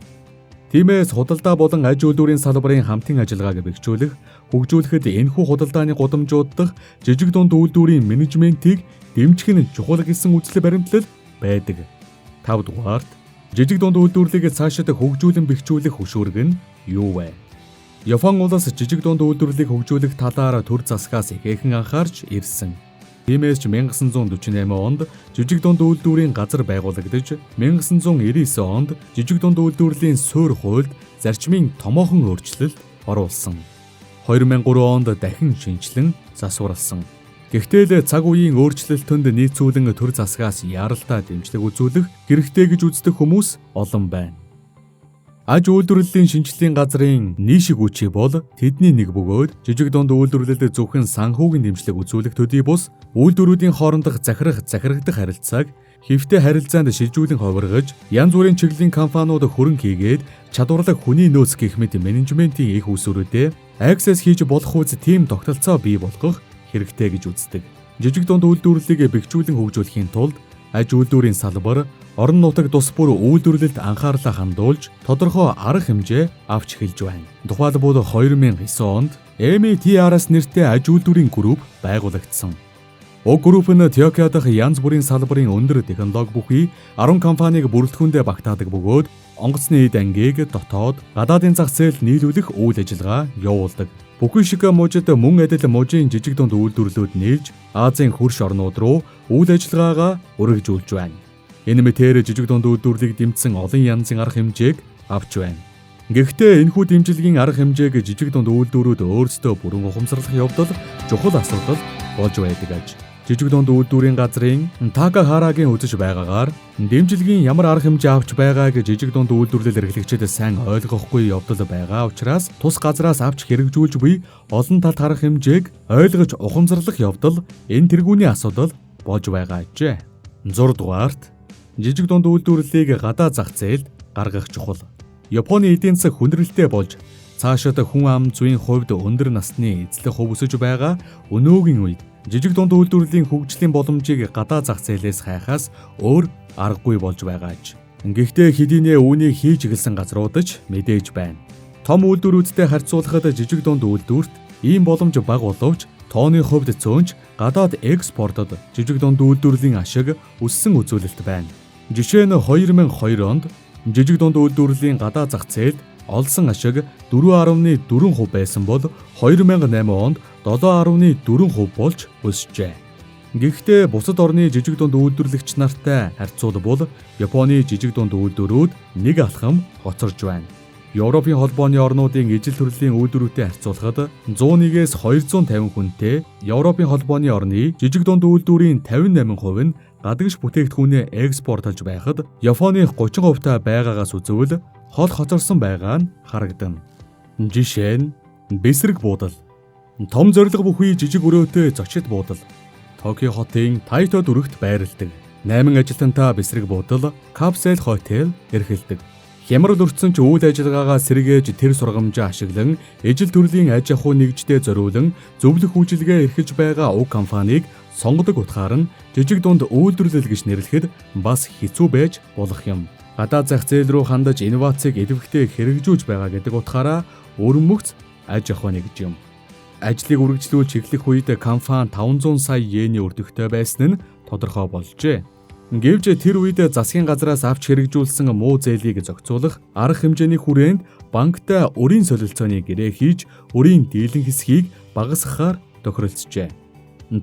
Тиймээс худалдаа болон аж үйлдвэрийн салбарын хамтын ажиллагааг бэхжүүлэх, хөгжүүлэхэд энэхүү худалдааны гудамжууд дахь жижиг дунд үйлдвэрийн менежментийг дэмжих нь чухал гэсэн үзэл баримтлал байдаг. 5 дугаарт жижиг дунд үйлдвэрлэлийг цаашид хөгжүүлэн бэхжүүлэх хөшүүрэг нь юу вэ? Япон улс жижиг дунд үйлдвэрлэлийг хөгжүүлэх талаар төр засгаас ихээхэн анхаарч ирсэн. Тиймээс 1948 онд жижиг дунд үйлдвэрийн газар байгуулагдаж, 1999 онд жижиг дунд үйлдвэрлэлийн суурь хуульд зарчмын томоохон өөрчлөлт оруулсан. 2003 онд дахин шинжилэн засварласан. Гэхдээ л цаг үеийн өөрчлөлтөнд нийцүүлэн төр засгаас яаралтай дэмжлэг үзүүлэх хэрэгтэй гэж үздэг хүмүүс олон байна. Аж үйлдвэрлэлийн шинжилгээний газрын нийшиг хүчий бол тэдний нэг бөгөөд жижиг дунд үйлдвэрлэлд зөвхөн санхүүгийн дэмжлэг үзүүлэх төдий бус үйлдвэрүүдийн хоорондох захирагдах харилцааг хэвтэй харилцаанд шилжүүлэн хувиргаж, янз бүрийн чиглэлийн компаниуд хөрөнгө хийгээд чадварлаг хүний нөөц гэх мэт менежментийн их усүрүүдэд аксес хийж болох үз тийм тогтолцоо бий болгох хэрэгтэй гэж үздэг. Жижиг дунд үйлдвэрлэлийг бэхжүүлэн хөгжүүлэхийн тулд аж үйлдвэрийн салбар, орон нутаг тус бүр үйлдвэрлэлд анхаарлаа хандуулж тодорхой арга хэмжээ авч эхэлж байна. Тухайлбал 2009 онд METRS нэртэй аж үйлдвэрийн групп байгуулагдсан. Уг групп нь Токио дахь янз бүрийн салбарын өндөр технологи бүхий 10 компанийг бүрэлдэхүүндээ багтаадаг бөгөөд онгоцны эд ангийг дотоод, гадаадын зах зээлд нийлүүлэх үйл ажиллагаа явуулдаг. Фукушика мужид мөн адил мужийн жижиг дунд үйлдвэрлэлүүд нийлж Азийн хөрш орнууд руу үйл ажиллагаагаа өргөжүүлж байна. Энэ мэтэр жижиг дунд үйлдвэрлэлийг дэмжсэн олон янзын арга хэмжээг авч байна. Гэхдээ энэхүү дэмжлэгийн арга хэмжээг жижиг дунд үйлдвэрүүд өөрсдөө бүрэн ухамсарлах явдал чухал асуудал болж байдаг аж. Жижиг дунд үйлдвэрийн газрын Такахарагийн үзэж байгаагаар дэмжлэгийн ямар арга хэмжээ авч байгааг жижиг дунд үйлдвэрлэл эрхлэгчид сайн ойлгохгүй явдал байгаа учраас тус газраас авч хэрэгжүүлж буй олон талт арга хэмжээг ойлгож ухамсарлах явдал энэ тэргүүний асуудал болж байгаа ажээ. 6 дугаарт жижиг дунд үйлдвэрлэлийг гадаад зах зээлд гаргах чухал. Японы эдийн засаг хүндрэлтэй болж цаашид хүн ам зүйн хувьд өндөр насны эзлэх хөв өсөж байгаа өнөөгийн үед жижиг дунд үйлдвэрлэлийн хөгжлийн боломжийг гадаад зах зээлээс хайхаас өөр аргагүй болж байгаа аж. Гэхдээ хэдийнэ үүнийг хийж эхэлсэн газрууд ч мэдээж байна. Том үйлдвэрүүдтэй харьцуулахад жижиг дунд үйлдвэрт ийм боломж бага боловч тооны хувьд цөөнч гадаад экспортод жижиг дунд үйлдвэрлэлийн ашиг өссөн үзүүлэлт байна. Жишээ нь 2002 онд жижиг дунд үйлдвэрлэлийн гадаад зах зээлд олсон ашиг 4.4% байсан бол 2008 онд 7.4% болж өсжээ. Гэхдээ бусад орны жижиг дунд үйлдвэрлэгч нартай харьцуулбал Японы жижиг дунд үйлдвэрүүд нэг алхам хоцорж байна. Европын холбооны орнуудын ижил төрлийн үйлдвэрүүтэй харьцуулахад 101-ээс 250 хүнтэй Европын холбооны орны жижиг дунд үйлдвэрийн 58% нь гадагш бүтээгдэхүүнээ экспортлж байхад Японы 30% байгаагаас үзвэл хол хоцорсон байгаа нь харагдана. Жишээ нь бэсрэг буудал, том зориг бүхий жижиг өрөөтэй зочид буудал, Токио хотын Тайто дүрэгт байрладаг 8 ажилтнтай бэсрэг буудал, капсул хотел эрхэлдэг. Хямрал өртсөн ч үйл ажиллагаагаа сэргээж тэр сургамжаа ашиглан ижил төрлийн аж ахуй нэгжтэй зориулан зөвлөх үйлчилгээ эрхэлж байгаа уг компанийг сонгодог утгаар нь жижиг дунд үйлдвэрлэл гэж нэрлэхэд бас хэцүү байж болох юм. Гадаад зах зээл рүү хандаж инновацийг идэвхтэй хэрэгжүүлж байгаа гэдэг утгаараа өрөмөгц аж ахуй нэгж юм. Ажлыг үргэлжлүүлж эхлэх үед компани 500 сая йений өртөгтэй байсан нь тодорхой болжээ. Гэвч тэр үед засгийн газраас авч хэрэгжүүлсэн муу зээлийг зохицуулах арга хэмжээний хүрээнд банктай өрийн солилцооны гэрээ хийж өрийн дийлэн хэсгийг багасгахаар тохиролцжээ.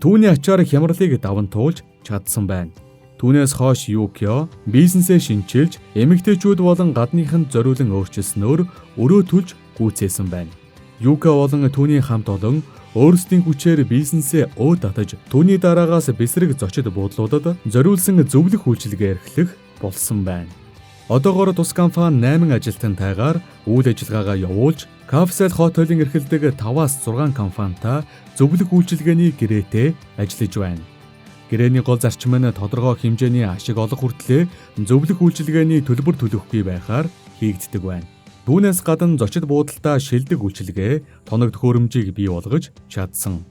Түүний ачаар хямралыг даван туулж чадсан байна. Түүнээс хойш Юкио бизнесээ шинчилж эмэгтэйчүүд болон гадныханд зориулан өөрчилснөөр өрөө төлж гүйцээсэн байна. Юка болон түүний хамт олон өөрсдийн хүчээр бизнесээ татаж түүний дараагаас бэсрэг зочид буудлуудад зориулсан зөвлөх үйлчилгээ эрхлэх болсон байна. Одоогоор тус компани 8 ажилтнтайгаар үйл ажиллагаагаа явуулж, капсул хотелын эрхэлдэг 5-6 компанитай зөвлөх үйлчилгээний гэрээтэй ажиллаж байна. Гэрээний гол зарчим нь тодорхой хэмжээний ашиг олох хүртлээр зөвлөх үйлчилгээний төлбөр төлөхгүй байхаар хийгддэг байна. Түүнээс гадна зочид буудалтаа шилдэг үйлчилгээ, тоног төхөөрөмжийг бий болгож чадсан.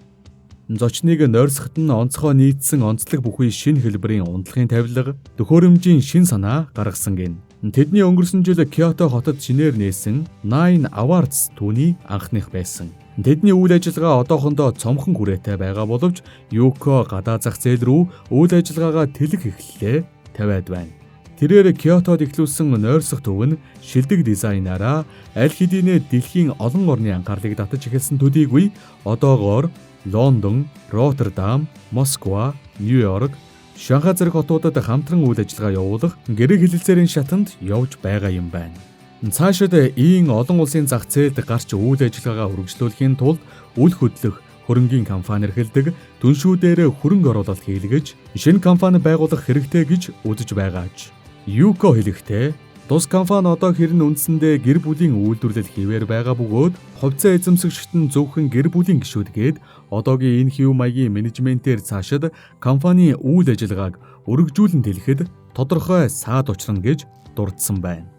Зочныг нойрсоход нь онцгой нийцсэн онцлог бүхий шинэ хэлбэрийн унтлагын тавилга, төхөөрөмжийн шин санаа гаргасан гин. Тэдний өнгөрсөн жил Киото хотод шинээр нээсэн Nine Awards түүний анхных байсан. Тэдний үйл ажиллагаа одоохондоо цомхон хүрээтэй байгаа боловч Юко гадаа зах зээл рүү үйл ажиллагаагаа тэлэх эхэллээ тавиад байна. Тэрээр Киотод эхлүүлсэн нойрсох төв нь шилдэг дизайнаараа аль хэдийнэ дэлхийн олон орны анхаарлыг татаж эхэлсэн төдийгүй одоогоор Лондон, Роттердам, Москва, Нью-Йорк, Шанхай зэрэг хотуудад хамтран үйл ажиллагаа явуулах гэрэг хэлэлцээрийн шатанд явж байгаа юм байна. Цаашид ийм олон улсын зах зээлд гарч үйл ажиллагаагаа үргэлжлүүлэхийн тулд үл хөдлөх хөрөнгийн компани эрхэлдэг түншүүдээр хөрөнгө оруулалт хийлгэж шинэ компани байгуулах хэрэгтэй гэж үзэж байгаач. Юко хэлэхдээ тус компани одоо хэрн үндсэндээ гэр бүлийн үйлдвэрлэл хийвэр байгаа бөгөөд хувьцаа эзэмсэгчд нь зөвхөн гэр бүлийн гишүүдгээд одоогийн энэ хэв маягийн менежментээр цаашид компани үйл ажиллагааг өргөжүүлэн тэлэхэд тодорхой саад учрна гэж дурдсан байна.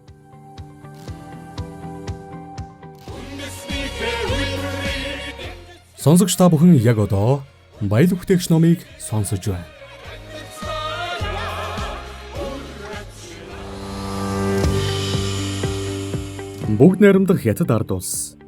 Сонсогч та бүхэн яг одоо баялаг бүтээгч номыг сонсож байна. Бүгд найрамдах хятад ард улс.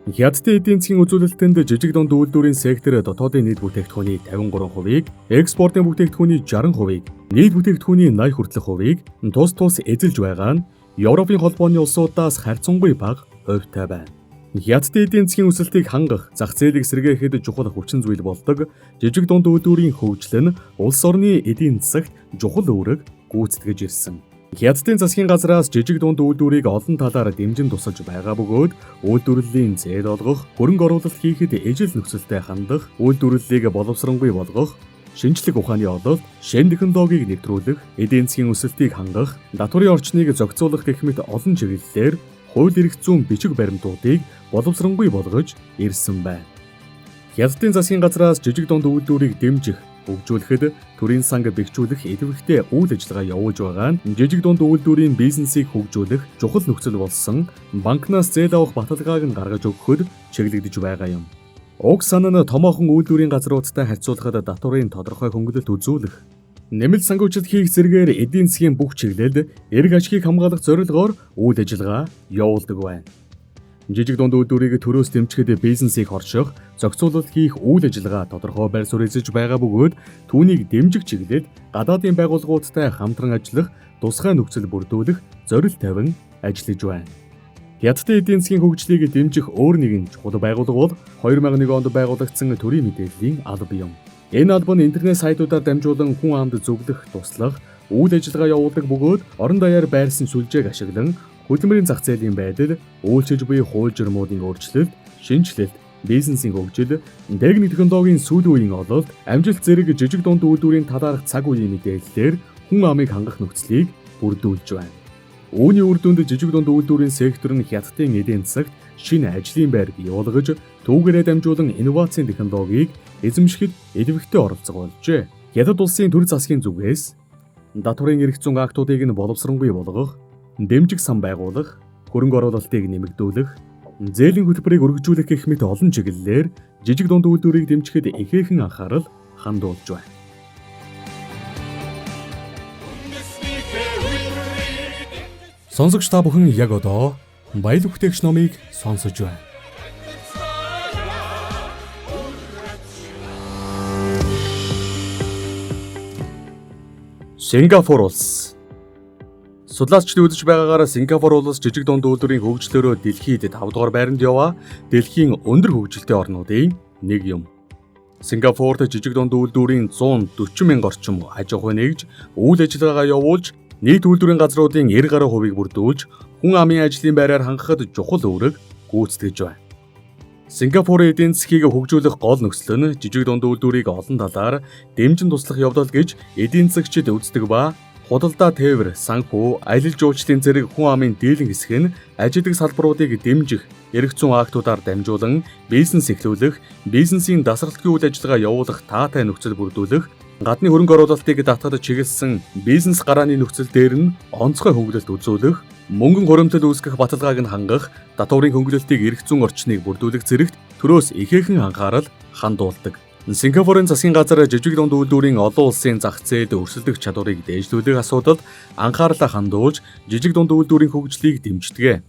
Хятадын эдийн засгийн үзүүлэлтэнд жижиг дунд үйлдвэрийн сектор дотоодын нийт бүтээгдэхүүний 53%-ийг, экспортын бүтээгдэхүүний 60%-ийг, нийт бүтээгдэхүүний 80% тус эзэлж байгаа нь Европын холбооны улсуудаас харьцангуй бага хувьтай байна. Хятадын эдийн засгийн өсөлтийг хангах, зах зээлийг сэргээхэд чухал хүчин зүйл болдог жижиг дунд үйлдвэрийн хөгжил нь улс орны эдийн засагт чухал үүрэг гүйцэтгэж ирсэн. Хятадын засгийн газраас жижиг дунд үйлдвэрийг олон талаар дэмжин тусалж байгаа бөгөөд үйлдвэрлэлийн зээл олгох, хөрөнгө оруулалт хийхэд ижил нөхцөлтэй хандах, үйлдвэрлэлийг боловсронгүй болгох, шинжлэх ухааны ололт, шинэ технологиг нэвтрүүлэх, эдийн засгийн өсөлтийг хангах, татварын орчныг зохицуулах гэх мэт олон чиглэлээр хууль эрх зүйн бичиг баримтуудыг боловсронгүй болгож ирсэн байна. Хятадын засгийн газраас жижиг дунд үйлдвэрийг дэмжих, хөгжүүлэхэд төрийн санг бэхжүүлэх идэвхтэй үйл ажиллагаа явуулж байгаа нь жижиг дунд үйлдвэрийн бизнесийг хөгжүүлэх чухал нөхцөл болсон банкнаас зээл авах баталгааг нь гаргаж өгөхөд чиглэгдэж байгаа юм. Уг санаа нь томоохон үйлдвэрийн газруудтай харьцуулахад татварын тодорхой хөнгөлөлт үзүүлэх, нэмэлт санхүүжилт хийх зэргээр эдийн засгийн бүх чиглэлд эрг ажлыг хамгаалах зорилгоор үйл ажиллагаа явуулдаг байна. Жижиг дунд үйлдвэрийг төрөөс дэмжихэд бизнесийг хорших, зохицуулалт хийх үйл ажиллагаа тодорхой байр суурь эзэж байгаа бөгөөд түүнийг дэмжих чиглэлд гадаадын байгууллагуудтай хамтран ажиллах, тусгай нөхцөл бүрдүүлэх зорилт тавин ажиллаж байна. Хятадын эдийн засгийн хөгжлийг дэмжих өөр нэгэн чухал байгууллага бол 2001 онд байгуулагдсан төрийн мэдээллийн алба юм. Энэ алба нь интернет сайтуудаар дамжуулан хүн амд зөвлөх, туслах, үйл ажиллагаа явуулдаг бөгөөд орон даяар байрсан сүлжээг ашиглан хөдөлмөрийн зах зээлийн байдал, үйлчилж буй хууль журмуудын өөрчлөлт, шинжилэлт, бизнесийн хөгжил, техник технологийн сүүлийн үеийн ололт, амжилт зэрэг жижиг дунд үйлдвэрийн талаарх цаг үеийн мэдээллээр хүн амыг хангах нөхцөлийг бүрдүүлж байна. Үүний үр дүнд жижиг дунд үйлдвэрийн сектор нь Хятадын эдийн засагт шинэ ажлын байр бий болгож, түүгээрээ дамжуулан инновацийн технологиг эзэмшихэд элбэгтэй оролцоо болжээ. Хятад улсын төр засгийн зүгээс татварын эрх зүйн актуудыг нь боловсронгүй болгох, дэмжих сан байгуулах, хөрөнгө оруулалтыг нэмэгдүүлэх, зээлийн хөтөлбөрийг өргөжүүлэх гэх мэт олон чиглэлээр жижиг дунд үйлдвэрийг дэмжихэд ихээхэн анхаарал хандуулж байна. Сонсогч та бүхэн яг одоо баялаг бүтээгч номыг сонсож байна. Сингапур улс. Судлаачдын үзэж байгаагаар Сингапур улс жижиг дунд үйлдвэрийн хөгжлөөрөө дэлхийд 5 дугаар байранд яваа дэлхийн өндөр хөгжилтэй орнуудын нэг юм. Сингапурт жижиг дунд үйлдвэрийн 140 мянга орчим аж ахуй нэгж, үйл ажиллагаагаа явуулж, нийт үйлдвэрийн газруудын 90 гаруй хувийг бүрдүүлж, хүн амын ажлын байраар хангахад чухал үүрэг гүйцэтгэж байна. Сингапурын эдийн засгийг хөгжүүлэх гол нөхцөл нь жижиг дунд үйлдвэрийг олон талаар дэмжин туслах явдал гэж эдийн засагчид үздэг ба худалдаа тээвэр, санхүү, аялал жуулчлалын зэрэг хүн амын дийлэн хэсэг нь ажилтг салбаруудыг дэмжих эрх зүйн актуудаар дамжуулан бизнес эхлүүлэх, бизнесийн дасралтгүй үйл ажиллагаа явуулах таатай нөхцөл бүрдүүлэх, гадны хөрөнгө оруулалтыг татахад чиглэсэн бизнес гарааны нөхцөл дээр нь онцгой хөнгөлөлт үзүүлэх, мөнгөн хуримтлал үүсгэх баталгааг нь хангах, татварын хөнгөлөлтийг эрх зүйн орчныг бүрдүүлэх зэрэгт төрөөс ихээхэн анхаарал хандуулдаг. Сингапурын засгийн газар жижиг дунд үйлдвэрийн олон улсын зах зээлд өрсөлдөх чадварыг дээшлүүлэх асуудалд анхаарлаа хандуулж, жижиг дунд үйлдвэрийн хөгжлийг дэмждэг.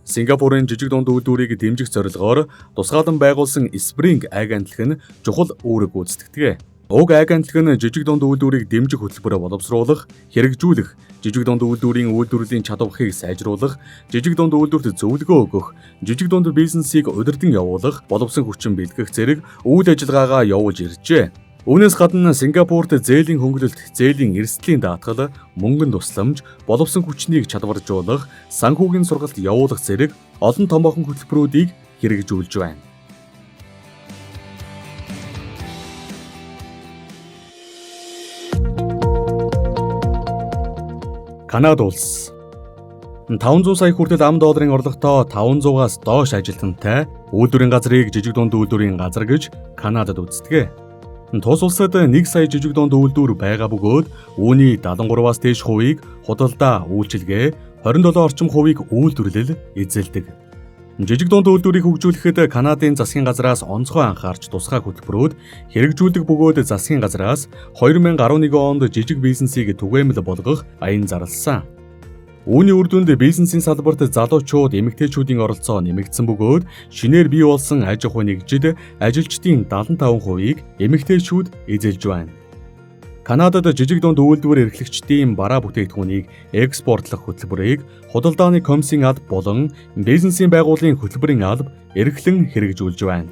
Сингапурын жижиг дунд үйлдвэрийг дэмжих зорилгоор тусгайлан байгуулсан Spring агентлаг нь чухал үүрэг гүйцэтгэдэг. Уг агентлаг нь жижиг дунд үйлдвэрийг дэмжих хөтөлбөрөөр боловсруулах, хэрэгжүүлэх, жижиг дунд үйлдвэрийн үйлдвэрлэлийн чадварыг сайжруулах, жижиг дунд үйлдвэрт зөвлөгөө өгөх, жижиг дунд бизнесийг удирдан явуулах, боловсон хүчин бэлтгэх зэрэг үйл ажиллагаагаа явуулж иржээ. Үүнээс гадна Сингапурт зээлийн хөнгөлөлт, зээлийн эрсдлийн даатгал, мөнгөн тусламж, боловсон хүчнийг чадваржуулах, санхүүгийн сургалт явуулах зэрэг олон томоохон хөтөлбөрүүдийг хэрэгжүүлж байна. Канада улс. 500 сая хүртэл $10 орлоготой 500-аас доош ажилтнтай үйлдвэрийн газрыг жижиг дунд үйлдвэрийн газар гэж Канадад үздэг. Тус улсад 1 сая жижиг дунд үйлдвэр байгаа бөгөөд үүний 73-аас дээш хувийг худалдаа, үйлчилгээ, 27 орчим хувийг үйлдвэрлэл эзэлдэг. Жижиг дунд үйлдвэрийг хөгжүүлэхэд Канадын засгийн газраас онцгой анхаарч тусгай хөтөлбөрүүд хэрэгжүүлдэг бөгөөд засгийн газраас 2011 онд жижиг бизнесийг түгээмэл болгох аян зарласан. Үүний үр дүнд бизнесийн салбарт залуучууд, эмэгтэйчүүдийн оролцоо нэмэгдсэн бөгөөд шинээр бий болсон аж ахуй нэгжид ажилчдын 75%-ийг эмэгтэйчүүд эзэлж байна. Канадад жижиг дунд үйлдвэр эрхлэгчдийн бараа бүтээгдэхүүнийг экспортлох хөтөлбөрийг худалдааны комиссийн алба болон бизнесийн байгууллагын хөтөлбөрийн алба эрхлэн хэрэгжүүлж байна.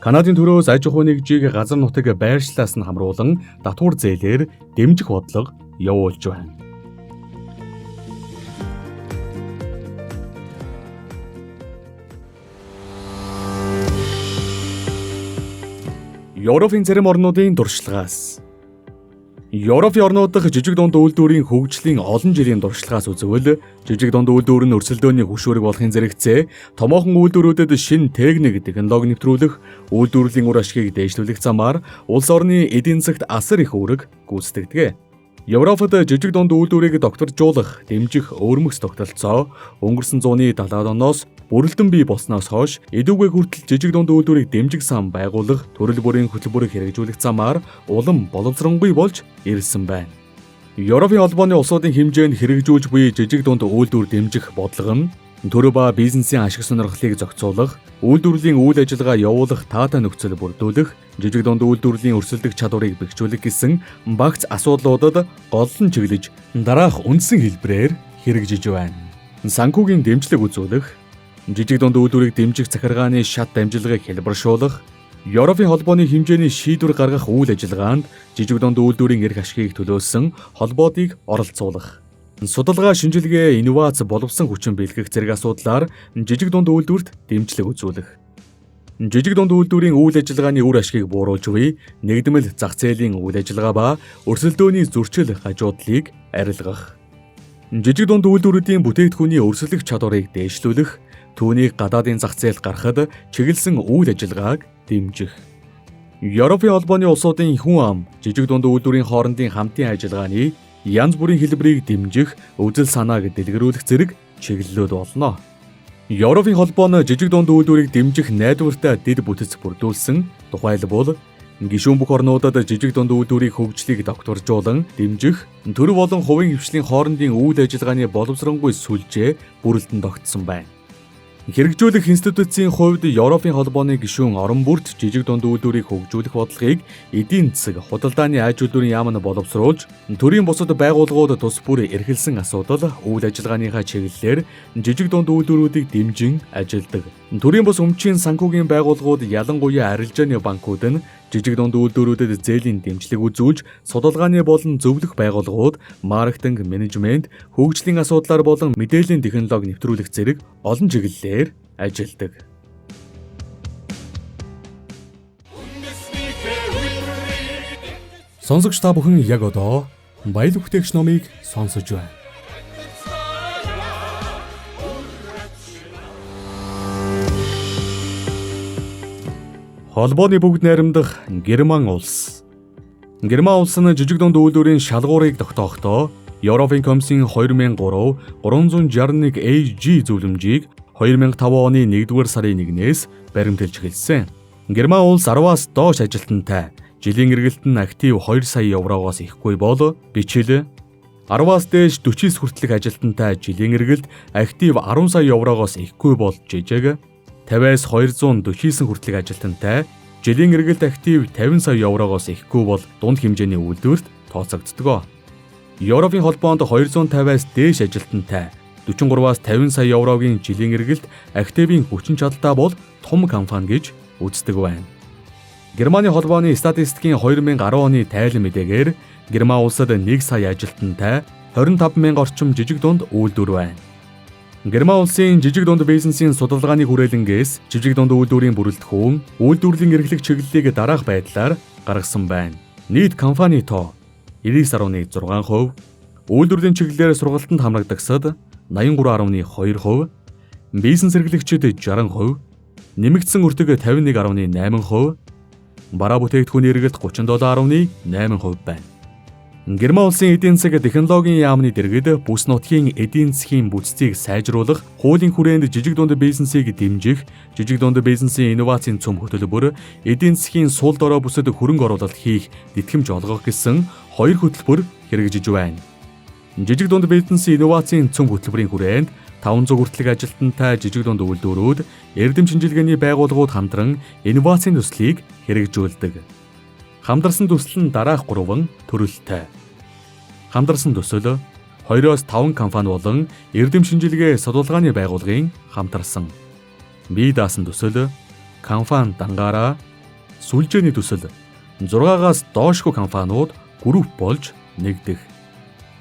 Канадын төрөөс аж ахуй нэгжийг газар нутаг байршлаас нь хамруулан татвар зээлээр дэмжих бодлого явуулж байна. Европын зарим орнуудын дуршлагаас. Европын орнууд дахь жижиг дунд үйлдвэрийн хөгжлийн олон жилийн дуршлагаас үзвэл жижиг дунд үйлдвэр нь өрсөлдөөний хөшүүрэг болохын зэрэгцээ томоохон үйлдвэрүүдэд шинэ техник технологи нэвтрүүлэх, үйлдвэрлэлийн үр ашгийг дээшлүүлэх замаар улс орны эдийн засагт асар их үүрэг гүйцэтгэдэг. Европод жижиг дунд үйлдвэрийг докторжуулах, дэмжих өвөрмөс тогтолцоо өнгөрсөн зууны 70-аад оноос бүрэлдэн бий болсноос хойш эдүүгээ хүртэл жижиг дунд үйлдвэрийг дэмжих сан байгуулах, төрөл бүрийн хөтөлбөрийг хэрэгжүүлэх замаар улам боловсронгүй болж ирсэн байна. Европын холбооны улсуудын хэмжээнд хэрэгжүүлж буй жижиг дунд үйлдвэр дэмжих бодлого нь төрөө ба бизнесийн ашиг сонирхлыг зохицуулах, үйлдвэрлэлийн үйл ажиллагаа явуулах таатай нөхцөл бүрдүүлэх, жижиг дунд үйлдвэрлэлийн өрсөлдөх чадварыг бэхжүүлэх гэсэн багц асуудлуудад голлон чиглэж дараах үндсэн хэлбэрээр хэрэгжиж байна. Санхүүгийн дэмжлэг үзүүлэх, Жижиг дунд үйлдвэрийг дэмжих захиргааны шат дамжлагыг хэлбэршүүлэх, Европын холбооны хэмжээний шийдвэр гаргах үйл ажиллагаанд жижиг дунд үйлдвэрийн эрх ашгийг төлөөсөн холбоодыг оролцуулах. Судалгаа, шинжилгээ, инновац, боловсон хүчин бэлтгэх зэрэг асуудлаар жижиг дунд үйлдвэрт дэмжлэг үзүүлэх. Жижиг дунд үйлдвэрийн үйл ажиллагааны үр ашгийг бууруулж буй нэгдмэл зах зээлийн үйл ажиллагаа ба өрсөлдөөний зөрчил хажуудлыг арилгах. Жижиг дунд үйлдвэрүүдийн бүтээгдэхүүний өрсөлдөх чадварыг дээшлүүлэх, түүнийг гадаадын зах зээлд гаргахад чиглэсэн үйл ажиллагааг дэмжих. Европын холбооны улсуудын хүн ам жижиг дунд үйлдвэрийн хоорондын хамтын ажиллагааны янз бүрийн хэлбэрийг дэмжих, үзэл санааг дэлгэрүүлэх зэрэг чиглэлүүд болно. Европын холбоо нь жижиг дунд үйлдвэрийг дэмжих найдвартай дэд бүтэц бүрдүүлсэн. Тухайлбал гишүүн бүх орнуудад жижиг дунд үйлдвэрийн хөгжлийг докторжуулан дэмжих, төр болон хувийн хвшлийн хоорондын үйл ажиллагааны боловсронгүй сүлжээ бүрэлдэн тогтсон байна. Хэрэгжүүлэх институцийн хувьд Европын холбооны гишүүн орон бүрт жижиг дунд үйлдвэрийг хөгжүүлэх бодлогыг эдийн засаг, худалдааны аж үйлдвэрийн яам нь боловсруулж, төрийн бусад байгууллагууд тус бүр эрхэлсэн асуудал, үйл ажиллагааныхаа чиглэлээр жижиг дунд үйлдвэрүүдийг дэмжин ажилдаг. Төрийн бус өмчийн санхүүгийн байгууллагууд, ялангуяа арилжааны банкуд нь жижиг дунд үйлдвэрүүдэд зээлийн дэмжлэг үзүүлж, судалгааны болон зөвлөх байгууллагууд, маркетинг, менежмент, хөгжлийн асуудлаар болон мэдээллийн технологи нэвтрүүлэх зэрэг олон чиглэлээр ажилдаг. Сонсогч та бүхэн яг одоо баялаг бүтээгч номыг сонсож байна. Холбооны бүгд найрамдах Герман улс. Герман улс нь жижиг дунд үйлдвэрийн шалгуурыг тогтоохдоо Европын комиссийн 2003-361 AG зөвлөмжийг 2005 оны 1-р сарын 1-ээс баримтэлж эхэлсэн. Герман улс 10-аас доош ажилтнтай, жилийн эргэлт нь актив 2 сая еврогоос ихгүй бол бичил 10-аас дээш 49 хүртэлх ажилтнтай, жилийн эргэлт актив 10 сая еврогоос ихгүй бол жижиг, 50-аас 249 хүртэлх ажилтнтай, жилийн эргэлт актив 50 сая еврогоос ихгүй бол дунд хэмжээний үйлдвэрт тооцогддог. Европын холбоонд 250-аас дээш ажилтнтай, 43-аас 50 сая еврогийн жилийн эргэлт активын хүчин чадалтай бол том компани гэж үздэг байна. Германы холбооны статистикийн 2010 оны тайлан мэдээгээр Герман улсад 1 сая ажилтнтай, 25,000 орчим жижиг дунд үйлдвэр байна. Герман улсын жижиг дунд бизнесийн судалгааны хүрээлэнгээс жижиг дунд үйлдвэрийн бүрэлдэхүүн, үйлдвэрлэлийн эрхлэх чиглэлийг дараах байдлаар гаргасан байна. Нийт компани тоо 99.6%, үйлдвэрлэлийн чиглэлээр сургалтанд хамрагдагсад 83.2%, бизнес эрхлэгчид 60%, нэмэгдсэн өртөг 51.8%, бараа бүтээгдэхүүний эргэлт 37.8% байна. Герман улсын эдийн засаг технологийн яамны дэргэд бүс нутгийн эдийн засгийн бүтцийг сайжруулах, хуулийн хүрээнд жижиг дунд бизнесийг дэмжих, жижиг дунд бизнесийн инновацийн цөм хөтөлбөр, эдийн засгийн сул дорой бүсэд хөрөнгө оруулалт хийх, тэтгэмж олгох гэсэн 2 хөтөлбөр хэрэгжиж байна. Жижиг дунд бизнесийн инновацийн цөм хөтөлбөрийн хүрээнд 500 хүртэлх ажилтнтай жижиг дунд үйлдвэрүүд, эрдэм шинжилгээний байгууллагууд хамтран инновацийн төслийг хэрэгжүүлдэг. Хамтарсан төсөл нь дараах 3 төрөлтэй. Хамтарсан төсөл 2-оос 5 компани болон эрдэм шинжилгээ судалгааны байгууллагын хамтарсан. Бие даасан төсөл, компани дангаараа, сүлжээний төсөл 6-аас доошгүй компаниуд групп болж нэгдэх.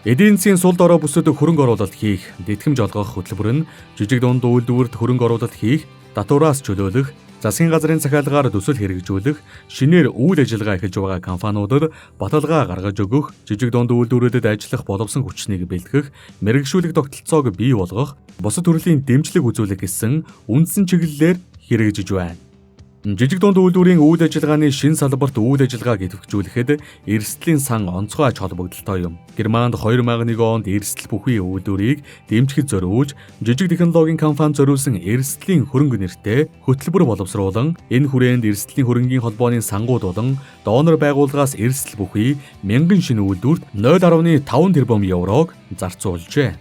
Эдийн засгийн сул дорой бүсэд хөрөнгө оруулалт хийх, тэтгэмж олгох хөтөлбөр нь жижиг дунд үйлдвэрт хөрөнгө оруулалт хийх, татвараас чөлөөлөх, засгийн газрын захиалгаар төсөл хэрэгжүүлэх, шинээр үйл ажиллагаа эхэлж байгаа компаниудад баталгаа гаргаж өгөх, жижиг дунд үйлдвэрүүдэд ажиллах боловсон хүчнийг бэлтгэх, мэргэжшүүлэх тогтолцоог бий болгох, бусад төрлийн дэмжлэг үзүүлэх гэсэн үндсэн чиглэлээр хэрэгжиж байна. Жижиг дунд үйлдвэрийн үйл ажиллагааны шин салбарт үйл ажиллагааг идэвхжүүлэхэд эрсдлийн сан онцгой ач холбогдолтой юм. Германд 2001 онд эрсдэл бүхий үйлдвэрийг дэмжихэд зориулж, жижиг технологийн компани зориулсан эрсдлийн хөрөнгө нэртэй хөтөлбөр боловсруулан, энэ хүрээнд эрсдлийн хөрөнгийн холбооны сангууд болон донор байгууллагаас эрсдэл бүхий 1000 шинэ үйлдвэрт 0.5 тэрбум еврог зарцуулжээ.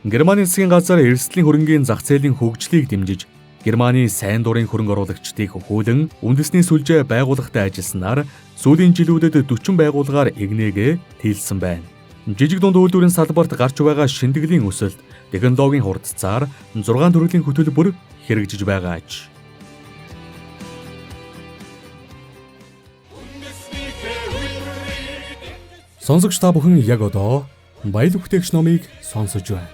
Германы засгийн газар эрсдлийн хөрөнгийн зах зээлийн хөгжлийг дэмжиж, Германы сайн дурын хөрөнгө оруулагчдыг хөхүүлэн үндэсний сүлжээ байгууллагатай ажилласнаар сүүлийн жилүүдэд 40 байгууллагаар игнэгээ тэлсэн байна. Жижиг дунд үйлдвэрийн салбарт гарч байгаа шинтгэлийн өсөлт, технологийн хурдцаар 6 төрлийн хөтөлбөр хэрэгжиж байгаач. Сонсогч та бүхэн яг одоо баялаг бүтээгч номыг сонсож байна.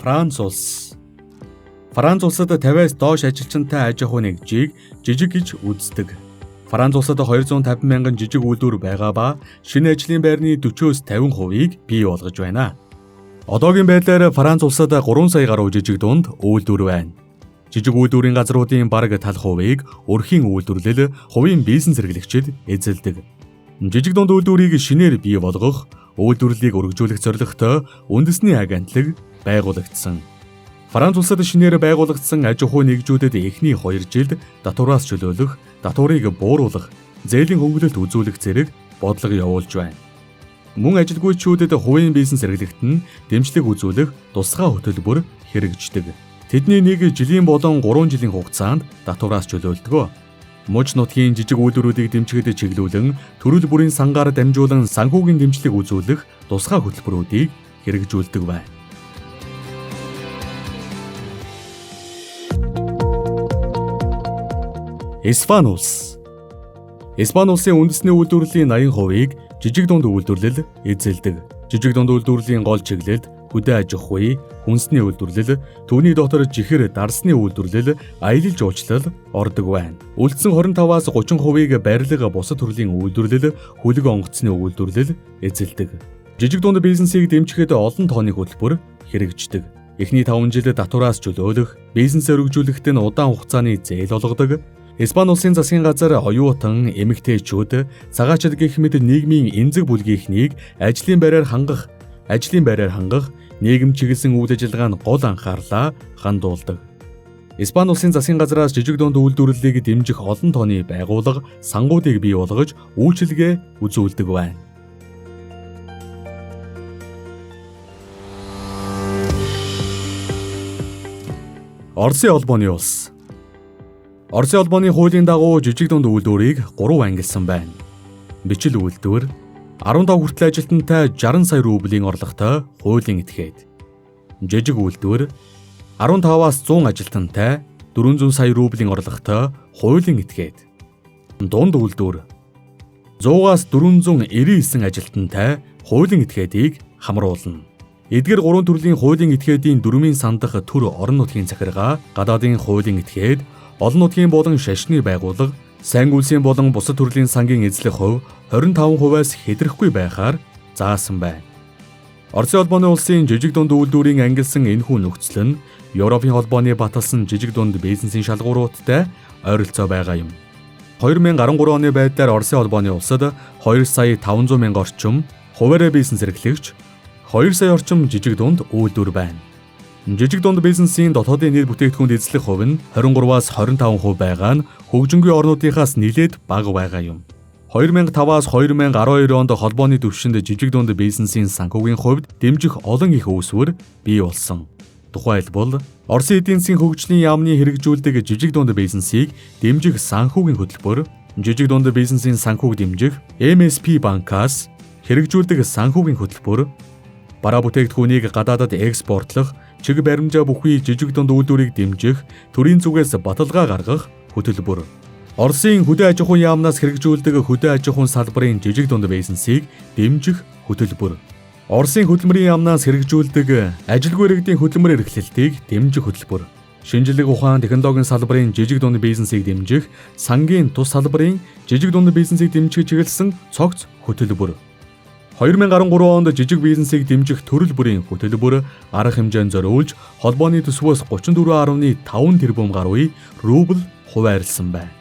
Франц улс. Франц улсад 50-аас доош ажилчинтай аж ахуй нэгжийг жижиг гэж үздэг. Франц улсад 250 мянган жижиг үйлдвэр байгаа ба шинэ ажлын байрны 40-оос 50%-ийг бий болгож байна. Одоогийн байдлаар Франц улсад 3 сая гаруй жижиг дунд үйлдвэр байна. Жижиг үйлдвэрийн газруудын бараг тал хувийг өрхийн үйлдвэрлэл, хувийн бизнес эрхлэгчид эзэлдэг. Жижиг дунд үйлдвэрийг шинээр бий болгох, үйлдвэрлэлийг өргөжүүлэх зорилготой үндэсний агентлаг байгуулагдсан. Франц улсад шинээр байгуулагдсан аж ахуй нэгжүүдэд эхний 2 жилд татвараас чөлөөлөх, татварыг бууруулах, зээлийн хөнгөлөлт үзүүлэх зэрэг бодлого явуулж байна. Мөн ажилгүйчүүдэд хувийн бизнес эрхлэгт нь дэмжлэг үзүүлэх тусгай хөтөлбөр хэрэгждэг. Тэдний 1 жилийн болон 3 жилийн хугацаанд татвараас чөлөөлдөг. Муж нутгийн жижиг үйлдвэрүүдийг дэмжихэд чиглүүлэн төрөл бүрийн сангаар дамжуулан санхүүгийн дэмжлэг үзүүлэх тусгай хөтөлбөрүүдийг хэрэгжүүлдэг байна. Испани улс. Испани улсын үндэсний үйлдвэрлэлийн 80%-ийг жижиг дунд үйлдвэрлэл эзэлдэг. Жижиг дунд үйлдвэрлэлийн гол чиглэлд хөдөө аж ахуй, хүнсний үйлдвэрлэл, түүний дотор жихэр дарсны үйлдвэрлэл, аялал жуулчлал ордог байна. Үлдсэн 25-аас 30%-ийг барилга, бусад төрлийн үйлдвэрлэл, хүлэг онгоцны үйлдвэрлэл эзэлдэг. Жижиг дунд бизнесийг дэмжихэд олон тооны хөтөлбөр хэрэгждэг. Эхний 5 жилд татвараас чөлөөлөх, бизнес өргөжүүлэхэд нь удаан хугацааны зээл олгодог. Испани улсын засгийн газар оюутан, эмэгтэйчүүд, цагаачид гэх мэт нийгмийн эмзэг бүлгийнхнийг ажлын байраар хангах, нийгэм чиглэсэн үйл ажиллагаанд гол анхаарлаа хандуулдаг. Испани улсын засгийн газраас жижиг дунд үйлдвэрлэлийг дэмжих олон тооны байгууллага, сангуудыг бий болгож үйлчилгээ үзүүлдэг байна. Оросын холбооны улс. Оросын холбооны хуулийн дагуу жижиг дунд үйлдвэрийг 3 ангилсан байна. Бичил үйлдвэр 15 хүртэл ажилтнтай 60 сая рублийн орлоготой хуулийн этгээд. Жижиг үйлдвэр 15-аас 100 ажилтнтай 400 сая рублийн орлоготой хуулийн этгээд. Дунд үйлдвэр 100-аас 499 ажилтнтай хуулийн этгээдийг хамруулна. Эдгээр 3 төрлийн хуулийн этгээдийн дөрмийн сандах төр орон нутгийн захиргаа, гадаадын хуулийн этгээд, олон нутгийн болон шашны байгууллага, сайн үйлсийн болон бусад төрлийн сангийн эзлэх хувь 25%-аас хэтрэхгүй байхаар заасан байна. Оросын холбооны улсын жижиг дунд үйлдвэрийн ангилсан энэхүү нөхцөл нь Европын холбооны баталсан жижиг дунд бизнесийн шалгууруудтай ойролцоо байгаа юм. 2013 оны байдлаар Оросын холбооны улсад 2 сая 500 мянга орчим хуваарь бизнес эрхлэгч, 2 сая орчим жижиг дунд үйлдвэр байна. Жижиг дунд бизнесийн дотоодын нийт бүтээгдэхүүнд эзлэх хувь нь 23-аас 25% байгаа нь хөгжингүй орнуудынхаас нэлээд бага байгаа юм. 2005-аас 2012 онд холбооны түвшинд жижиг дунд бизнесийн санхүүгийн хувьд дэмжих олон их үүсвэр бий болсон. Тухайлбал, Оросын эдийн засгийн хөгжлийн яамны хэрэгжүүлдэг жижиг дунд бизнесийг дэмжих санхүүгийн хөтөлбөр, жижиг дунд бизнесийн санхүүг дэмжих MSP банкаас хэрэгжүүлдэг санхүүгийн хөтөлбөр, бараа бүтээгдэхүүнийг гадаадад экспортлох, чиг баримжаа бүхий жижиг дунд үйлдвэрийг дэмжих, төрийн зүгээс баталгаа гаргах хөтөлбөр. Оросын хөдөө аж ахуйн яамнаас хэрэгжүүлдэг хөдөө аж ахуйн салбарын жижиг дунд бизнесийг дэмжих хөтөлбөр. Оросын хөдөлмөрийн яамнаас хэрэгжүүлдэг ажилгүй иргэдийн хөдөлмөр эрхлэлтийг дэмжих хөтөлбөр. Шинжлэх ухаан технологийн салбарын жижиг дунд бизнесийг дэмжих, сангийн тус салбарын жижиг дунд бизнесийг дэмжих чиглэсэн цогц хөтөлбөр. 2013 онд жижиг бизнесийг дэмжих төрөл бүрийн хөтөлбөр арга хэмжээнд зориулж холбооны төсвөөс 34.5 тэрбум гаруй рубль хуваарлсан байна.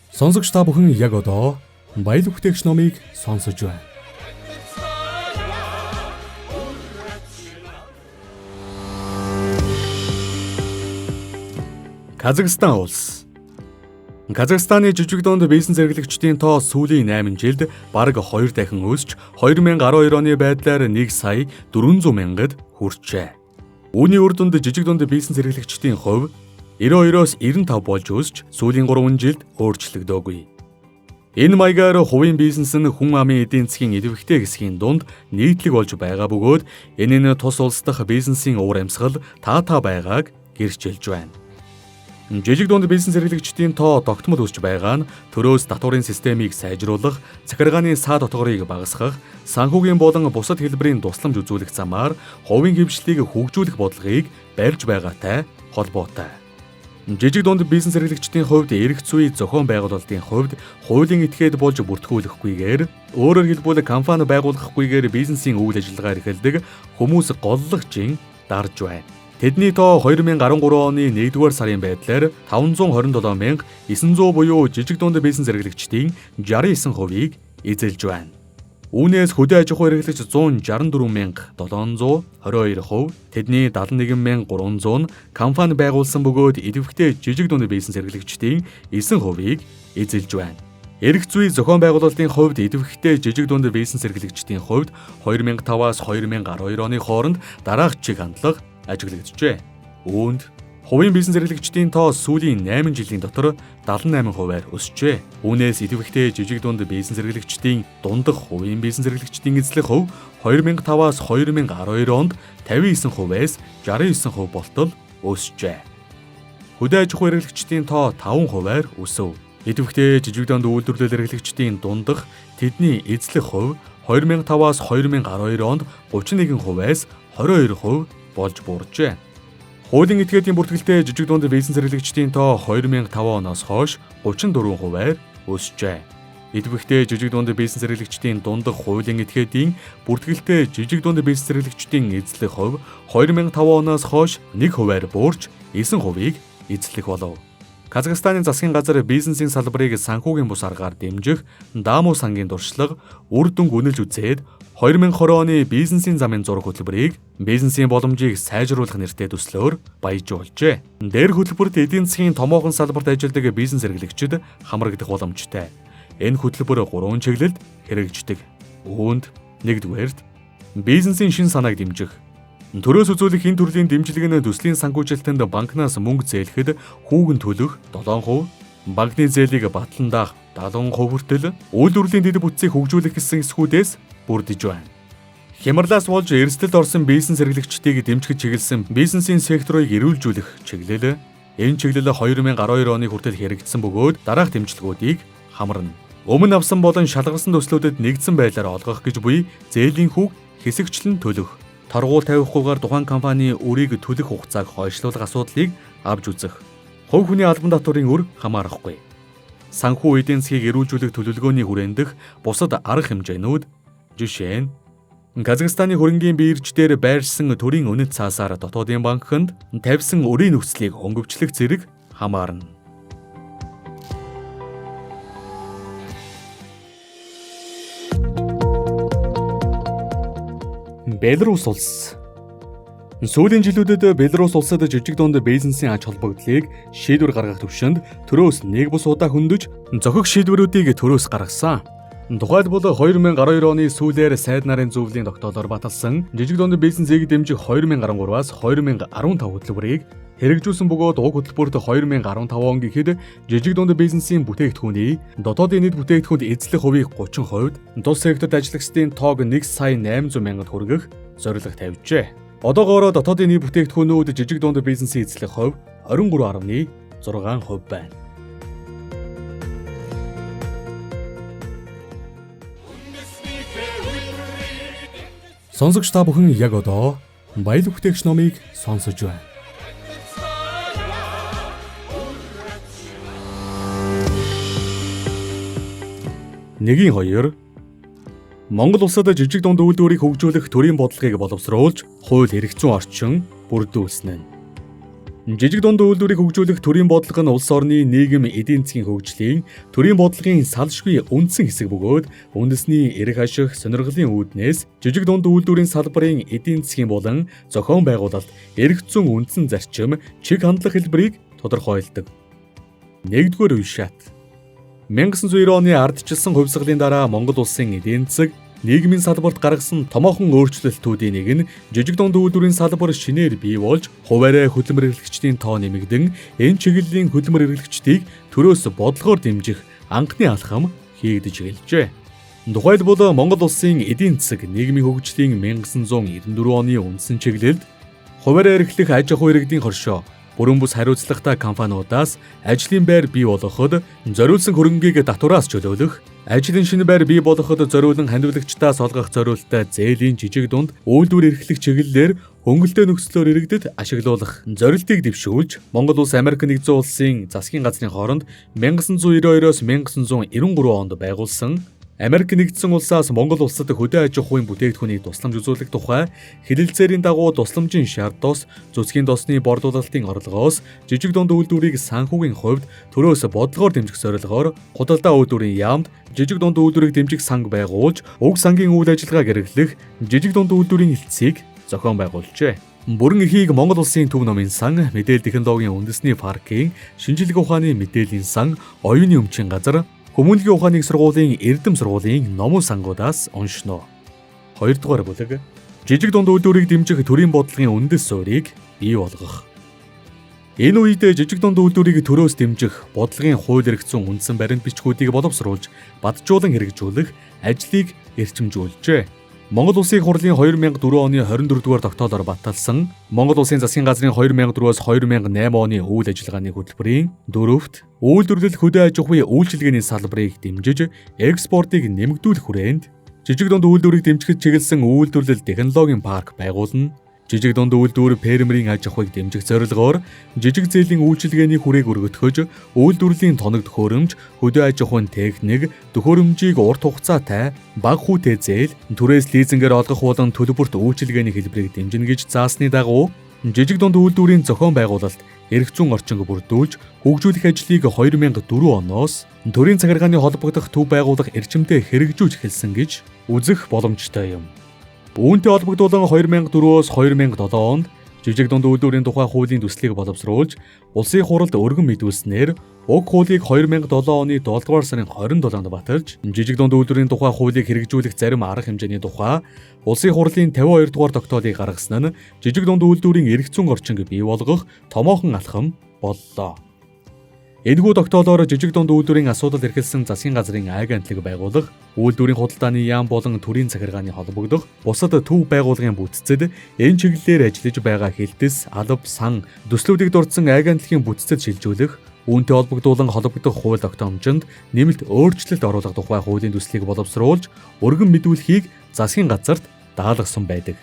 Сонсогч та бүхэн яг одоо баялаг бүтээгч номыг сонсож байна. Казахстан улс. Казахстаны жижиг дунд бизнес эрхлэгчдийн тоо сүүлийн 8 жилд бараг 2 дахин өсч 2012 оны байдлаар 1 сая 400 мянгад хүрчээ. Үүний үр дүнд жижиг дунд бизнес эрхлэгчдийн хувь 92-оос 95 болж өсч сүүлийн 3 жилд өөрчлөгдөөгүй. Энэ маягаар хувийн бизнес нь хүн амын эдийн засгийн идэвхтэй хэсгийн дунд нийтлэг болж байгаа бөгөөд энэ нь тус улс дахь бизнесийн уур амьсгал таатай байгааг гэрчилж байна. Жижиг дунд бизнес эрхлэгчдийн тоо тогтмол өсч байгаа нь төрөөс татварын системийг сайжруулах, захиргааны саад дотгорыг багасгах, санхүүгийн болон бусад хэлбэрийн тусламж үзүүлэх замаар хувийн хөвшлийг хөгжүүлэх бодлогыг барьж байгаатай холбоотой. Жижиг дунд бизнес эрхлэгчдийн хувьд эрх зүй зохион байгуулалтын хувьд хуулийн этгээд болж бүртгүүлэхгүйгээр өөрөөр хэлбэл компани байгуулахгүйгээр бизнесийн үйл ажиллагаа эрхэлдэг хүмүүс голлогчийн дарж байна. Тэдний тоо 2013 оны 1-р сарын байдлаар 527,900 буюу жижиг дунд бизнес эрхлэгчдийн 69%-ийг эзэлж байна. Үүнээс хөдөө аж ахуй эрхлэгч 164,722%, тэдний 71,300 компани байгуулсан бөгөөд идэвхтэй жижиг дунд бизнес эрхлэгчдийн 9%-ийг эзэлж байна. Эрх зүй зохион байгуулалтын хувьд идэвхтэй жижиг дунд бизнес эрхлэгчдийн хувьд 2005-аас 2012 оны хооронд дараах чиг хандлага ажиглагджээ. Үүнд хувийн бизнес эрхлэгчдийн тоо сүүлийн 8 жилийн дотор 78%-аар өсжээ. Үүнээс идэвхтэй жижиг дунд бизнес эрхлэгчдийн дундах хувийн бизнес эрхлэгчдийн эзлэх хөв 2005-аас 2012 онд 59%-ээс 69% болтол өсжээ. Хөдөө аж ахуй эрхлэгчдийн тоо 5%-аар өсөв. Идэвхтэй жижиг дунд үйлдвэрлэл эрхлэгчдийн дундах тэдний эзлэх хөв 2005-аас 2012 онд 31%-аас 22% болж бууржээ. Хуулийн этгээдийн бүртгэлтэй жижиг дунд бизнес эрхлэгчдийн тоо 2005 оноос хойш 34%-аар өсжээ. Идэвхтэй жижиг дунд бизнес эрхлэгчдийн дундах хуулийн этгээдийн бүртгэлтэй жижиг дунд бизнес эрхлэгчдийн эзлэх хувь 2005 оноос хойш 1%-аар буурч 9%-ийг эзлэх болов. Казахстаны засгийн газар бизнесийн салбарыг санхүүгийн бус аргаар дэмжих Даамуу сангийн дуршлага үр дүн гүнэлж үзээд 2020 оны бизнесийн замын зураг хөтөлбөрийг бизнесийн боломжийг сайжруулах нэртэй төслөөр баяжуулжээ. Дээр хөтөлбөрт эдийн засгийн томоохон салбарт ажилладаг бизнес эрхлэгчид хамрагдах боломжтой. Энэ хөтөлбөр 3 чиглэлд хэрэгждэг. Үүнд 1-р бизнесийн шин санааг дэмжих. Төрөөс үзүүлэх энэ төрлийн дэмжлэг нь төслийн санхүүжилтэнд банкнаас мөнгө зээлэхэд хүүгэн төлөх 7%, банкны зээлийг батлан даах 70% хүртэл үйлдвэрлэлийн дэд бүтцийг хөгжүүлэх гэсэн эсхүүдээс бүрдэж байна. Хямралаас болж эрсдэлд орсон бизнес эрхлэгчдийг дэмжих чиглэсэн бизнесийн секторыг эрүүлжүүлэх чиглэл. Энэ чиглэл 2012 оны хүртэл хэрэгжсэн бөгөөд дараах дэмжлэгүүдийг хамарна. Өмнө авсан болон шалгарсан төслүүдэд нэгдсэн байдлаар олгох гэж буй зээлийн хүүг хэсэгчлэн төлөх. Торгуул тавихгүйгээр тухайн компани өрийг төлөх хугацааг хойшлуулах асуудлыг авч үзэх. Хувь хүний албан татварын үр хамаарахгүй. Санхүү эдийн засгийг эрүүлжүүлэх төлөвлөгөөний хүрээндх бусад арга хэмжээнүүд жишээ нь Казахстаны хөрөнгийн бирж дээр байршсан төрийн үнэт цаасаар дотоодын банкнд тавьсан өрийн нөхцөлийг хөнгөвчлөх зэрэг хамаарна. Беларусь улс. Сүүлийн жилүүдэд Беларусь улсад жижиг дунд бизнесийн ач холбогдлыг шийдвэр гаргах төвшөнд төрөөс нэг бус удаа хөндөж зохих шийдвэрүүдийг төрөөс гаргасан. Тухайлбал 2012 оны сүүлээр сайд нарын зөвлөлийн тогтоолоор баталсан жижиг дунд бизнесийг дэмжих 2013-аас 2015 хөтөлбөрийг хэрэгжүүлсэн бөгөөд уг хөтөлбөрт 2015 он гэхэд жижиг дунд бизнесийн бүтээгдэхүүний дотоодын нийт бүтээгдэхүүнд эзлэх хувийг 30%, тус секторт ажиллагчдын тоог 1,800,000 хүргэх зорилго тавьжээ. Одоогоор дотоодын нийт бүтээгдэхүүнүүд жижиг дунд бизнесийн эзлэх хувь 23.6% байна. Сонсогч та бүхэн яг одоо баялаг бүтээгч номыг сонсож байна. Нэгийн 2 Монгол улсад жижиг дунд үйлдвэрийг хөгжүүлэх төрийн бодлогыг боловсруулж, хууль хэрэгцүү орчин бүрдүүлсэн нь. Жижиг дунд үйлдвэрийг хөгжүүлэх төрийн бодлого нь улс орны нийгэм эдийн засгийн хөгжлийн төрийн бодлогын салшгүй үндсэн хэсэг бөгөөд үндэсний эрх ашиг сонирхлын үүднээс жижиг дунд үйлдвэрийн салбарын эдийн засгийн болон зохион байгуулалт эрх зүйн үндсэн зарчим чиг хандлах хэлбэрийг тодорхойлдог. 1-р үе шат 1990 оны ардчилсан хувьсгалын дараа Монгол улсын эдийн засаг Нийгмийн салбарт гаргасан томоохон өөрчлөлтүүдийн нэг нь жижиг дунд үйлдвэрийн салбар шинээр бий болж, хуваарай хөдөлмөр эрхлэгчдийн тоо нэмэгдэн, энэ чиглэлийн хөдөлмөр эрхлэгчдийг төрөөс бодлогоор дэмжих анхны алхам хийгдэж эхэлжээ. Тухайлбал Монгол улсын эдийн засаг нийгмийн хөгжлийн 1994 оны үндсэн чиглэлд хуваарай эрхлэх аж ахуй иргэдийн хоршоо бүрэн бүс хариуцлагатай компаниудаас ажлын байр бий болгоход зориулсан хөрөнгийг татвараас чөлөөлөх, ажлын шинэ байр бий болгоход зориулан ханиулагчдаас олгох зориулалттай зээлийн жижиг дунд үйлдвэр эрхлэх чиглэлээр хөнгөлөлтөө нөхцлөөр иргэдэд ашиглуулах зорилтыг дэвшүүлж, Монгол улс Америк нэгдсэн улсын засгийн газрын хооронд 1992-оос 1993 онд байгуулсан Америк нэгдсэн улсаас Монгол улсад хөдөө аж ахуйн бүтээгдэхүүнийг тусламж үзүүлэх тухай хэлэлцээрийн дагуу тусламжийн шаардлагаас зүсгийн досны борлуулалтын орлогоос жижиг дунд үйлдвэрийг санхүүгийн хувьд төрөөс бодлогоор дэмжих зорилгоор худалдаа үйлдвэрийн яамд жижиг дунд үйлдвэрийг дэмжих санг байгуулж, уг сангийн үйл ажиллагааг эрхлэх жижиг дунд үйлдвэрийн хэлтсийг зохион байгуулжээ. Бүрэн эхийг Монгол улсын төв номын сан, мэдээлэл технологийн үндэсний паркийн шинжилгээ ухааны мэдээллийн сан, оюуны өмчийн газар, Хүмүүнлэгийн ухааны их сургуулийн Эрдэм сургуулийн номон сангуудаас уншно. 2 дугаар бүлэг. Жижиг дунд үйлдвэрийг дэмжих төрийн бодлогын үндэс суурийг бий болгох. Энэ үед жижиг дунд үйлдвэрийг төрөөс дэмжих бодлогын хууль эрхцэн үндсэн баримт бичгүүдийг боловсруулж, баджуулан хэрэгжүүлэх ажлыг эрчимжүүлжээ. Монгол Улсын их хурлын 2004 оны 24 дугаар тогтоолоор баталсан Монгол Улсын засгийн газрын 2004-өөс 2008 оны үйл ажиллагааны хөтөлбөрийн 4-т үйлдвэрлэл хөдөө аж ахуйн үйлчилгээний салбарыг дэмжиж, экспортыг нэмэгдүүлэх хүрээнд жижиг дунд үйлдвэрийг дэмжихэд чиглэсэн үйлдвэрлэл технологийн парк байгуулна. Жижиг дунд үйлдвэр фермерийн аж ахуйг дэмжих зорилгоор жижиг зээлийн үйлчилгээний хүрээг өргөтгөж, үйлдвэрлэлийн тоног төхөөрөмж, хөдөө аж ахуйн техник, төхөөрөмжийг урт хугацаатай, бага хүүтэй зээл, түрээс лизингээр олгох болон төлбөрт үйлчилгээний хэлбэрийг дэмжинэ гэж заасны дагуу жижиг дунд үйлдвэрийн зохион байгуулалт эрх зүйн орчинг бүрдүүлж, хөгжүүлэх ажлыг 2004 оноос төрийн захиргааны холбогдох төв байгуулах эрчимтэй хэрэгжүүлж эхэлсэн гэж үзэх боломжтой юм. Үүнтэй холбогдуулан 2004-өөс 2007 онд жижиг дунд үйлдвэрийн тухай хуулийн төслийг боловсруулж, улсын хуралд өргөн мэдүүлснээр уг хуулийг 2007 оны 7 дугаар сарын 27-нд баталж, жижиг дунд үйлдвэрийн тухай хуулийг хэрэгжүүлэх зарим арга хэмжээний тухай улсын хурлын 52 дугаар тогтоолыг гаргасан нь жижиг дунд үйлдвэрийн эрх зүйн орчинг бий болгох томоохон алхам боллоо. Энэхүү тогтоолоор жижиг дунд үйлдвэрийн асуудал эрхэлсэн засгийн газрын агентлаг байгуулах, үйлдвэрийн худалдааны яам болон төрийн захиргааны холбогдох, бусад төв байгууллагын бүтцэд энэ чиглэлээр ажиллаж байгаа хэлтэс, алба, сан, төслүүдийг дурдсан агентлагийн бүтцэд шилжүүлэх, үүнтэй холбогдуулан холбогдох хууль тогтоомжинд нэмэлт өөрчлөлт оруулах тухай хуулийн төслийг боловсруулж, өргөн мэдүүлэхийг засгийн газарт даалгасан байдаг.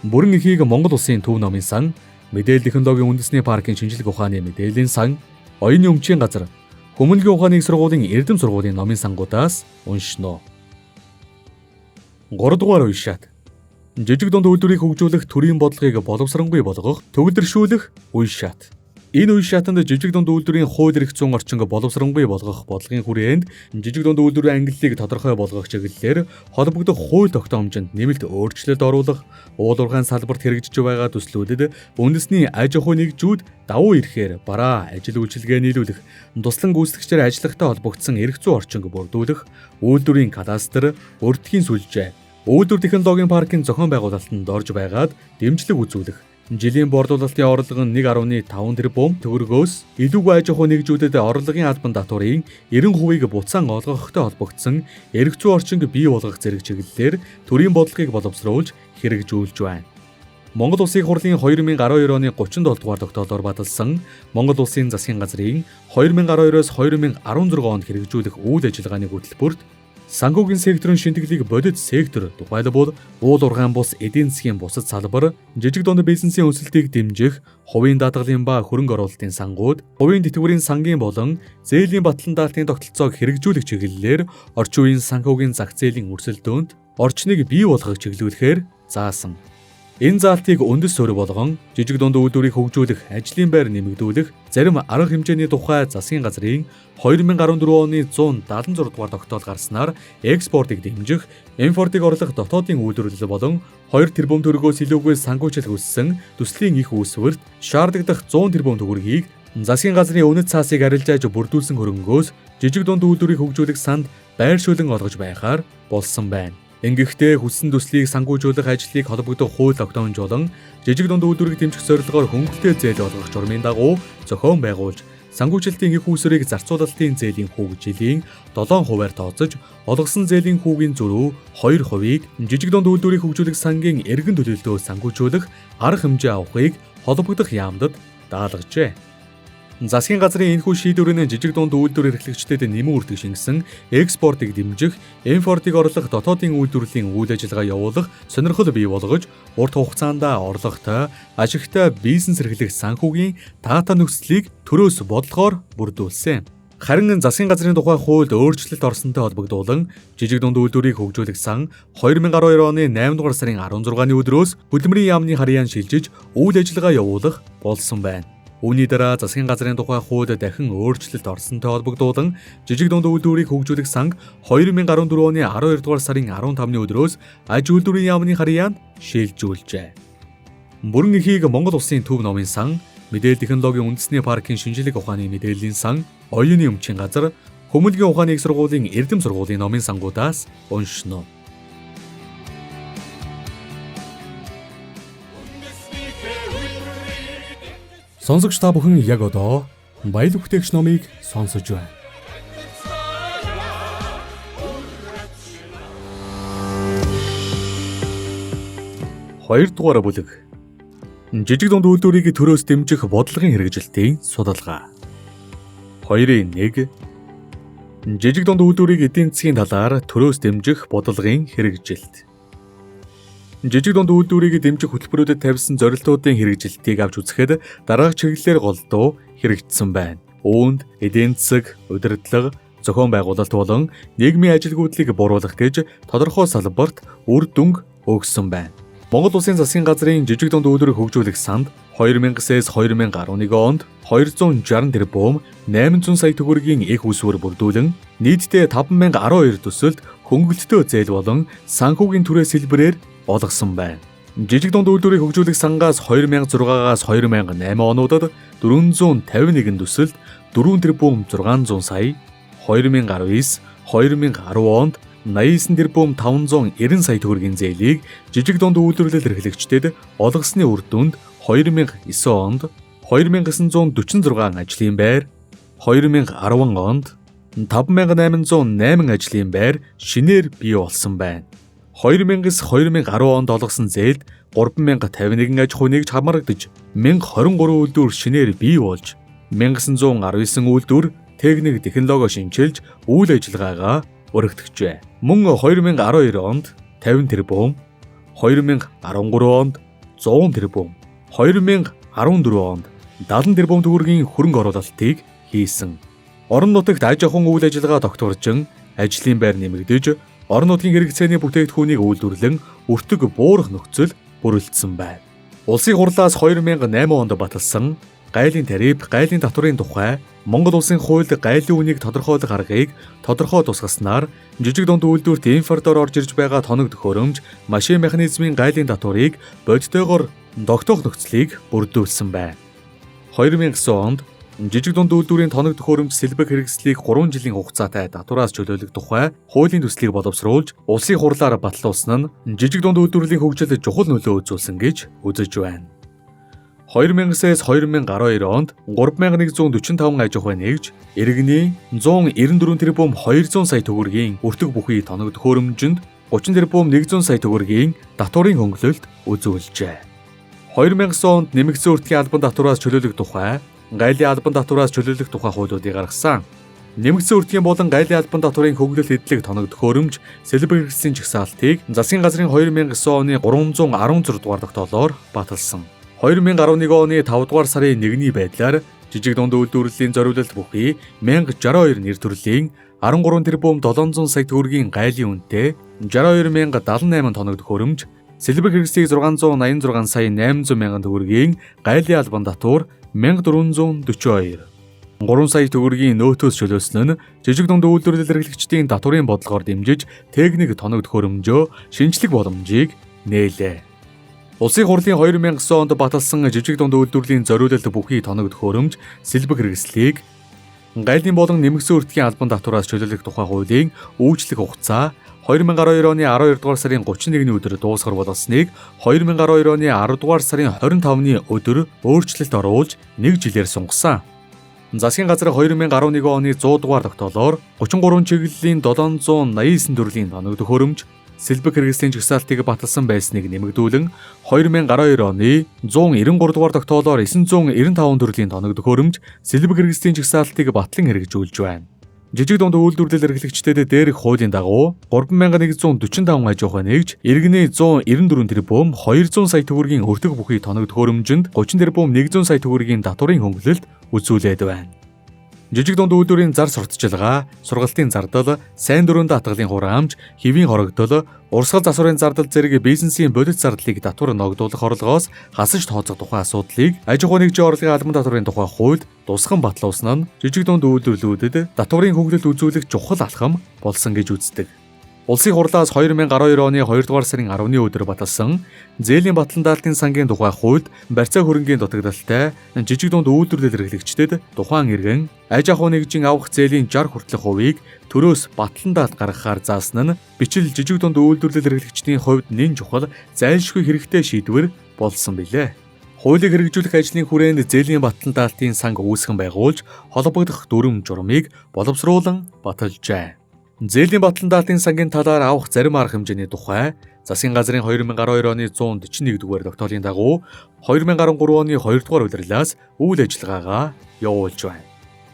Бүрэн эхийг Монгол Улсын төв номын сан, мэдээлэл технологийн үндэсний паркийн шинжилгээ ухааны мэдээллийн сан, оюуны өмчийн газар, Хүмүүнлэгийн ухааны их сургуулийн Эрдэм сургуулийн номын сангуудаас уншно. 3 дугаар уушаат. Жижиг дунд үйлдвэрийг хөгжүүлэх төрийн бодлогыг боловсронгүй болгох, төгөлдршүүлэх уушаат. Энэ уушаатанд жижиг дунд үйлдвэрийн хууль эрх зүйн орчинг боловсронгүй болгох бодлогын хүрээнд жижиг дунд үйлдвэрийн ангиллыг тодорхой болгох чиглэлээр холбогдох хууль тогтоомжинд нэмэлт өөрчлөлт оруулах, уулуурхайн салбарт хэрэгжиж байгаа төслүүдэд үндэсний аж ахуй нэгжүүд давуу ирэхээр бараа ажил үйлчилгээ нийлүүлэх, туслан гүйцэтгэгчээр ажиллахтай холбогдсон эрх зүйн орчинг бүрдүүлэх, үйлдвэрийн кадастр, өртгийн сүлжээ, үйлдвэр технологийн паркийн зохион байгуулалтанд орж байгаад дэмжлэг үзүүлэх, жилийн борлуулалтын орлого нь 1.5 тэрбум төгрөгөөс илүүгүй аж ахуй нэгжүүдэд орлогын албан татварын 90%-ийг буцаан олгохтой холбогдсон эрх зүйн орчинг бий болгох зэрэг чиглэлээр төрийн бодлогыг боловсруулж хэрэгжүүлж байна. Монгол Улсын их хурлын 2012 оны 37 дугаар тогтоолоор баталсан Монгол Улсын засгийн газрын 2012-оос 2016 онд хэрэгжүүлэх үйл ажиллагааны хөтөлбөрт санхүүгийн секторын шинтгэлийг бодит сектор, тухайлбал уулуурхайн бус эдийн засгийн бусад салбар, жижиг дунд бизнесийн өсөлтийг дэмжих, хувийн даатгалын ба хөрөнгө оруулалтын сангууд, хувийн тэтгэврийн сангийн болон зээлийн батлан даалтын тогтолцоог хэрэгжүүлэх чиглэлээр орчин үеийн санхүүгийн зах зээлийн өрсөлдөөнд орчныг бий болгох чиглүүлэхээр заасан. Энэ заалтыг үндэс суурь болгон жижиг дунд үйлдвэрийг хөгжүүлэх, ажлын байр нэмэгдүүлэх, зарим арга хэмжээний тухай засгийн газрын 2014 оны 176 дугаар тогтоол гарснаар экспортыг дэмжих, импортыг орлох дотоодын үйлдвэрлэл болон 2 тэрбум төгрөгөөс илүүгүй санхүүжилт хүссэн төслийн их үүсвэрт шаардлагадах 100 тэрбум төгрөгийг засгийн газрын үнэт цаасыг арилжааж бүрдүүлсэн хөрөнгөөс жижиг дунд үйлдвэрийг хөгжүүлэх санд байршуулан олгож байхаар болсон байна. Ингэхдээ хүссэн төслийг санхүүжүүлэх ажлыг холбогдох хууль тогтоомж болон жижиг дунд үйлдвэрийг дэмжих зорилгоор хөнгөлөлтэй зээл олгох журмын дагуу зохион байгуулж санхүүжилтийн их үүсвэрийг зарцуулалтын зээлийн хүүг жилийн 7%-аар тооцож олгосон зээлийн хүүгийн зөрүү 2%-ийг жижиг дунд үйлдвэрийг хөгжүүлэх сангийн эргэн төлөвлөлтөөр санхүүжүүлэх арга хэмжээ авахыг холбогдох яамдад даалгажээ. Засгийн газрын энэхүү шийдвэрийн жижиг дунд үйлдвэр эрхлэгчдэд нэмэн үрдэг шингэсэн экспортыг дэмжих, импортыг орлох, дотоодын үйлдвэрлэлийн үйл ажиллагаа явуулах сонирхол бий болгож, урт хугацаанд орлоготой, ашигтай бизнес эрхлэх санхүүгийн таата нөхцөлийг төрөөс бодлохоор бүрдүүлсэн. Харин засгийн газрын тухай хуульд өөрчлөлт орсонтой холбогдуулан жижиг дунд үйлдвэрийг хөгжүүлэх сан 2012 оны 8 дугаар сарын 16-ны өдрөөс хөдөлмөрийн яамны харьяан шилжиж үйл ажиллагаа явуулах болсон байна. Үүний дараа засгийн газрын тухай хуульд дахин өөрчлөлт орсонтой холбогдуулан жижиг дунд үйлдвэрийг хөгжүүлэх санг 2014 оны 12 дугаар сарын 15-ны өдрөөс аж үйлдвэрийн яамны харьяанд шилжүүлжээ. Бүрэн эхийг Монгол Улсын төв номын сан, мэдээлэл технологийн үндэсний паркын шинжилгээ ухааны мэдээллийн сан, оюуны өмчийн газар, Хөмөлгийн ухааны их сургуулийн Эрдэм сургуулийн номын сангуудаас уншно. Сонсогч та бүхэн яг одоо баялаг бүтээгч номыг сонсож байна. Хоёрдугаар бүлэг. Жижиг дунд үйлдвэрийг төрөөс дэмжих бодлогын хэрэгжилтийн судалгаа. 2.1. Жижиг дунд үйлдвэрийг эдийн засгийн талаар төрөөс дэмжих бодлогын хэрэгжилт. Жижиг дунд үйлдвэрийг дэмжих хөтөлбөрүүдэд тавьсан зорилтуудын хэрэгжилтийг авч үзэхэд дараах чиглэлээр голдуу хэрэгжсэн байна. Үүнд эдийн засаг, удирдлага, зохион байгуулалт болон нийгмийн ажилгүйдлийг бууруулах гэж тодорхой салбарт үр дүнг өгсөн байна. Монгол Улсын засгийн газрын жижиг дунд үйлдвэрийг хөгжүүлэх санд 2000-с 2011 онд 260 тэрбум 800 сая төгрөгийн их усвар бүрдүүлэн нийтдээ 5012 төсөлд хөнгөлөлтөө зээл болон санхүүгийн түрээ хэлбэрээр олгосон байна. Жижиг дунд үйлдвэрийг хөгжүүлэх сангаас 2006-аас 2008 онуудад 451 төсөлд 4 тэрбум 600 сая, 2019, 2010 онд 89 тэрбум 590 сая төгрөгийн зээлийг жижиг дунд үйлдвэрлэл эрхлэгчдэд олгосны үр дүнд 2009 онд 2946 ажлын байр, 2010 онд 5808 ажлын байр шинээр бий болсон байна. 2000-с 2010 онд олгосон зээлд 3051 аж ахуй нэгж хамрагдаж 1023 үйлдвэр шинээр бий болж 1919 үйлдвэр техник технологи шинжилж үйл ажиллагаагаа өргөтгчээ. Мөн 2012 онд 50 тэрбум, 2013 онд 100 тэрбум, 2014 онд 70 тэрбум төгрөгийн хөрөнгө оруулалтыг хийсэн. Орон нутагт аж ахуйн үйл ажиллагаа тогтворжин, ажлын байр нэмэгдэж, орон нутгийн хэрэгцээний бүтээгдэхүүнийг үйлдвэрлэн өртөг буурах нөхцөл бүрэлдсэн байна. Улсын хурлаас 2008 онд баталсан гайлын тариф, гайлын татврын тухай Монгол Улсын хуульд гайлын үнийг тодорхойлох аргыг тодорхой тусгаснаар жижиг дунд үйлдвэрт импортоор орж ирж байгаа тоног төхөөрөмж, машин механизмын гайлын татварыг бодитойгоор тогтоох нөхцөлийг бүрдүүлсэн байна. 2009 онд жижиг дунд үйлдвэрийн тоног төхөөрөмж сэлбэг хэрэгслийг 3 жилийн хугацаатай татвараас чөлөөлөх тухай хуулийн төслийг боловсруулж улсын хурлаар батлуулсан нь жижиг дунд үйлдвэрлэлийн хөгжилд чухал нөлөө үзүүлсэн гэж үзэж байна. 2000-с 2012 онд 3145 аж ахуй нэгж, иргэний 194 тэрбум 200 сая төгрөгийн өртөг бүхий тоног төхөөрөмжөнд 30 тэрбум 100 сая төгрөгийн татварын хөнгөлөлт үзүүлжээ. 2000 онд нэмэгдсэн өртгийн албан татвараас чөлөөлөх тухай, гайлын албан татвараас чөлөөлөх тухай хуулиудыг гаргасан. Нэмэгдсэн өртгийн болон гайлын албан татварын хөнгөлөлт эдлэг тоног төхөөрөмж, сэлбэр хэрэгслийн жагсаалтыг засгийн газрын 2009 оны 316 дугаар тогтоолоор баталсан. 2011 оны 5 дугаар сарын 1-ний байдлаар жижиг дунд үйлдвэрлэлийн зориулалт бүхий 1062 нэр төрлийн 13 тэрбум 700 сая төгрөгийн гайлын үнэтэй 62078 тоног төхөөрөмж, сэлбэр хэрэгслийг 686 сая 800 мянган төгрөгийн гайлын албан татвар 1442, 3 сая төгрөгийн нөөтөөс чөлөөсөн нь жижиг дунд үйлдвэрлэл эрхлэгчдийн татварын бодлогоор дэмжиж техник тоног төхөөрөмжөө шинжлэх боломжийг нээлээ. Улсын хурлын 2009 онд баталсан жижиг дунд үйлдвэрлэлийн зориулалт бүхий тоног төхөөрөмж, сэлбэг хэрэгслийг гайлын болон нэмэгдсэн өртгийн албан татвараас чөлөөлөх тухай хуулийн үйлчлэх хугацаа 2012 оны 12 дугаар сарын 31-ний өдөр дуусгар болгосныг 2012 оны 10 дугаар сарын 25-ны өдөр өөрчлөлт оруулж 1 жилээр сунгасан. Засгийн газар 2011 оны 100 дугаар тогтоолоор 33 чиглэлийн 789 төрлийн тоног төхөөрөмж сэлбэг хэрэгслийн жагсаалтыг баталсан байсныг нэмэгдүүлэн 2012 оны 193 дугаар тогтоолоор 995 төрлийн тоног төхөөрөмж сэлбэг хэрэгслийн жагсаалтыг батлан хэрэгжүүлж байна. Жижиг дунд үйлдвэрлэл эрхлэгчдэд дээрх хуулийн дагуу 3145 аж ахуй нэгж иргэний 194 тэрбум 200 сая төгрөгийн өртөг бүхий тоног төхөөрөмжөнд 30 тэрбум 100 сая төгрөгийн татварын хөнгөлөлт үзүүлээд байна. Жижиг дунд үйлдвэрийн зар сурталчилгаа, сургалтын зардал, сайн дурын даатгалын хураамж, хэвийн хорогдол, урсгал засварын зардал зэрэг бизнесийн бодит зардлыг татвар ногдуулах орлогоос хасаж тооцох тухай асуудлыг аж ахуй нэгжийн орлогын албан татварын тухай хуульд тусган батлуулсан нь жижиг дунд үйлдвэрлэлүүдэд татварын хөнгөлөлт үзүүлэх чухал алхам болсон гэж үздэг. Улсын хурлаас 2012 оны 2 дугаар сарын 10-ны өдөр баталсан зээлийн батлан даалтын сангийн тухай хуульд барьцаа хөрөнгийн дутагдaltaй жижиг дунд үйлдвэрлэл эрхлэгчдэд тухайн иргэн аж ахуй нэгжийн авах зээлийн 60 хүртэлх хувийг төрөөс батлан даалт гаргахаар заасан нь бичил жижиг дунд үйлдвэрлэл эрхлэгчдийн хувьд нэн чухал зайлшгүй хэрэгтэй шийдвэр болсон билээ. Хуулийг хэрэгжүүлэх ажлын хүрээнд зээлийн батлан даалтын санг үүсгэн байгуулж холбогдох дүрм журмыг боловсруулан баталжээ. Зээлийн батлан даалтын сангийн талаар авах зарим арга хэмжээний тухай засгийн газрын 2012 оны 141 дугаар тогтоолын дагуу 2013 оны 2 дугаар улирлаас үйл ажиллагаагаа явуулж байна.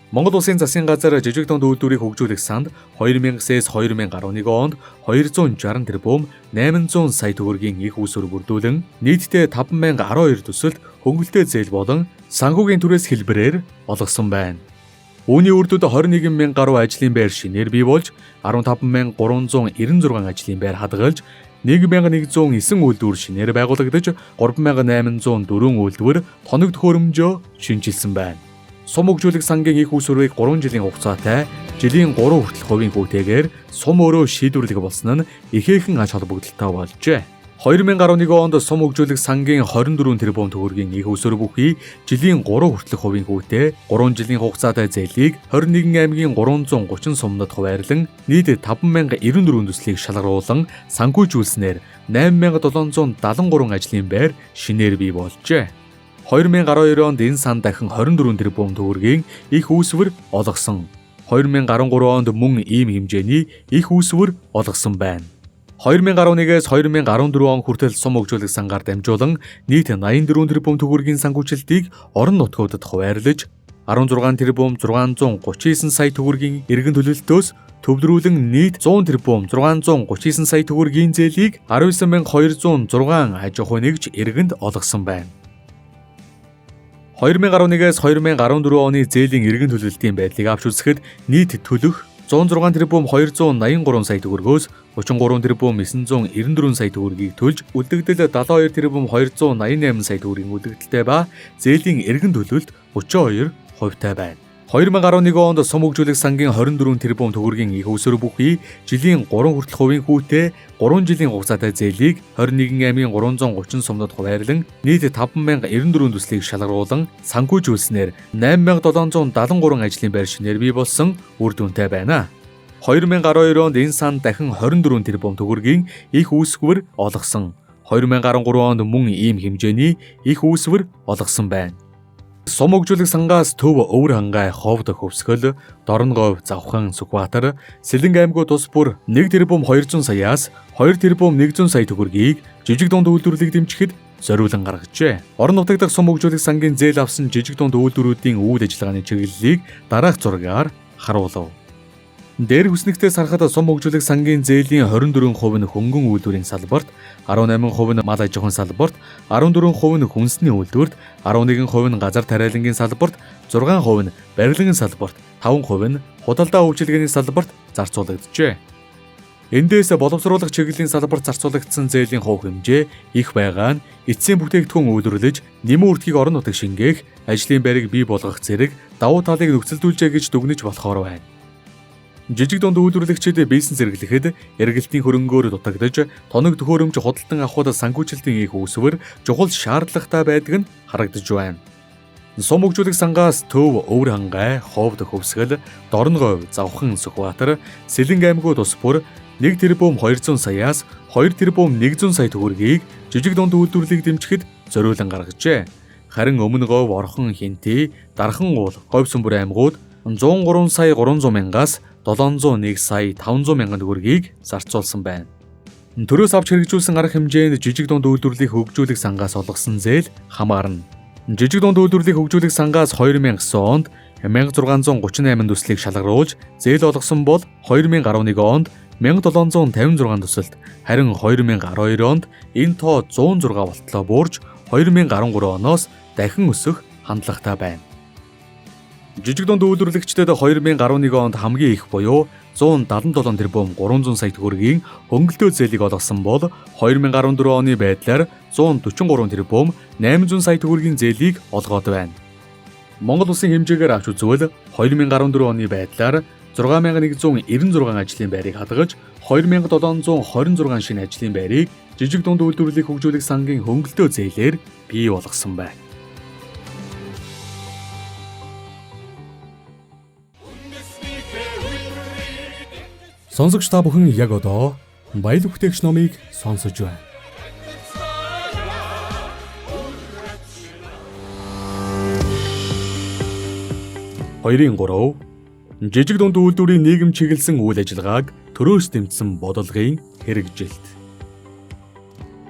Монгол Улсын засгийн газар жижиг дунд үйлдвэрийг хөгжүүлэх санд 2000-с 2011 онд 260 тэрбум 800 сая төгрөгийн их усүр бүрдүүлэн нийтдээ 5012 төсөлд хөнгөлөлтөө зээл болон санхүүгийн түрээс хэлбэрээр олгосон байна. Үүний үр дүнд 21 мянган гаруй ажлын байр шинээр бий болж 15396 ажлын байр хадгалж 1109 үйлдвэр шинээр байгуулагдаж 3804 үйлдвэр тоног төхөөрөмжөө шинжилсэн байна. Сум хөгжүүлэх сангийн их усүрийг 3 жилийн хугацаатай жилийн 3 хүртэлх хувийн хүүтэйгээр сум өөрөө шийдвэрлэх болсон нь ихээхэн ач холбогдолтой болжээ. 2011 онд сум хөгжүүлэх сангийн 24 тэрбум төгрөгийн их усүр бүхий жилийн 3 хүртэлх хувийн хүүтэй 3 жилийн хугацаатай зээлийг 21 аймгийн 330 сумнад хуваарлан нийт 5094 төслийг шалгаруулан санхүүжүүлснээр 8773 ажлын байр шинээр бий болжээ. 2012 онд энэ сан дахин 24 тэрбум төгрөгийн их усвэр олгосон. 2013 онд мөн ийм хэмжээний их усвэр олгосон байна. 2011-с 2014 он хүртэл сум хөгжүүлэх сангаар дамжуулан нийт 84 тэрбум төгрөгийн санхүүжилтийг орон нутгуудад хуваарлаж 16 тэрбум 639 сая төгрөгийн эргэн төлөлтөөс төвлөрүүлэн нийт 100 тэрбум 639 сая төгрөгийн зээлийг 19206 аж ахуй нэгж эргэнд олгосон байна. 2011-с 2014 оны зээлийн эргэн төлөлтийн байдлыг авч үзэхэд нийт төлөх 106 тэрбум 283 сая төгрөгөөс 33 тэрбум 994 сая төгрөгийг төлж үлдэгдэл 72 тэрбум 288 сая төгрөгийн үлдэгдэлтэй ба зээлийн эргэн төлөлт 32% байна. 2011 онд сум хөгжүүлэх сангийн 24 тэрбум төгрөгийн их усүр бүхий жилийн 3 хүртэлх хувийн хүүтэй 3 жилийн хугацаатай зээлийг 21 аймгийн 330 сумнад хуваарлан нийт 5094 төслийг шалгаруулан санхүүжүүлснээр 8773 ажлын байр шинээр бий болсон үр дүнтэй байна. 2012 онд энэ сан дахин 24 тэрбум төгрөгийн их үүсвэр олгосон. 2013 онд мөн ийм хэмжээний их үүсвэр олгосон байна. Сум хөгжүүлэх сангаас төв өвөр хангай ховд хөвсгөл Дорноговь Завхан Сүхбаатар Сэлэнг аймагуд тус бүр 1 тэрбум 200 саяас 2 тэрбум 100 сая төгрөгийг жижиг дунд үйлдвэрлэлийг дэмжихэд зориулан гаргажээ. Орон нутаг дахь сум хөгжүүлэх сангийн зээл авсан жижиг дунд үйлдвэрүүдийн үйл ажиллагааны чиглэлийг дараах зургаар харуулв. Дээр хүснэгтээс харахад сум хөгжүүлэх сангийн зээлийн 24% нь хөнгөн үйлдвэрийн салбарт, 18% нь мал аж ахуйн салбарт, 14% нь хүнсний үйлдвэрт, 11% нь газар тариалангийн салбарт, 6% нь барилгын салбарт, 5% нь худалдаа үйлчилгээний салбарт зарцуулагджээ. Эндээс боловсруулах чиглэлийн салбарт зарцуулагдсан зээлийн хувь хэмжээ их байгаа нь эцсийн бүтээгдэхүүн үйлдвэрлэж, нэмэн үртгийг орон нутаг шингээх, ажлын байрыг бий болгох зэрэг давуу талыг нөхцөлдүүлжээ гэж дүгнэж болохоор байна. Жижиг дунд үйлдвэрлэгчид бизнес эрхлэхэд эргэлтийн хөрөнгөөр дутагдж, тоног төхөөрөмж худалдан авахд санхүүжилтийн их үүсвэр чухал шаардлагатай байдаг нь харагдаж байна. Сум хөгжүүлэх сангаас төв өвөр хангай, ховд хөвсгөл, Дорноговь Завхан Сүхбаатар Сэлэнг аймагуд тус бүр 1 тэрбум 200 саяас 2 тэрбум 100 сая төгрөгийг жижиг дунд үйлдвэрлэлийг дэмжихэд зориулан гаргажээ. Харин өмнө говь, орхон, хинти, дархан уул, говь сүмбэр аймагуд 103 сая 300 мянгаас 701 сая 500 мянган төгрөгийг зарцуулсан байна. Төрөөс авч хэрэгжүүлсэн арга хэмжээнд жижиг дунд үйлдвэрлэлийг хөгжүүлэх сангаас олгосон зээл хамаарна. Жижиг дунд үйлдвэрлэлийг хөгжүүлэх сангаас 2009 онд 1638 төслийг шалгаруулж зээл олгосон бол 2011 онд 1756 төсөлд, харин 2012 онд энэ тоо 106 болтлоо буурж 2013 оноос дахин өсөх хандлагатай байна. Жижиг дунд үйлдвэрлэгчдэд 2011 онд хамгийн их буюу 177 тэрбум 300 сая төгрөгийн хөнгөлтөө зээлийг олгосон бол 2014 оны байдлаар 143 тэрбум 800 сая төгрөгийн зээлийг олгоод байна. Монгол улсын хэмжээгээр авч үзвэл 2014 оны байдлаар 6196 ажлын байрыг хадгаж 2726 шинэ ажлын байрыг жижиг дунд үйлдвэрлэлийг хөгжүүлэх сангийн хөнгөлтөө зээлээр бий болгосон байна. Сонсогч та бүхэн яг одоо баялаг бүтээгч номыг сонсож байна. Хоёрын 3 жижиг дунд үйлдвэрийн нийгэм чиглэсэн үйл ажиллагааг төрөөс дэмжсэн бодолгын хэрэгжилт.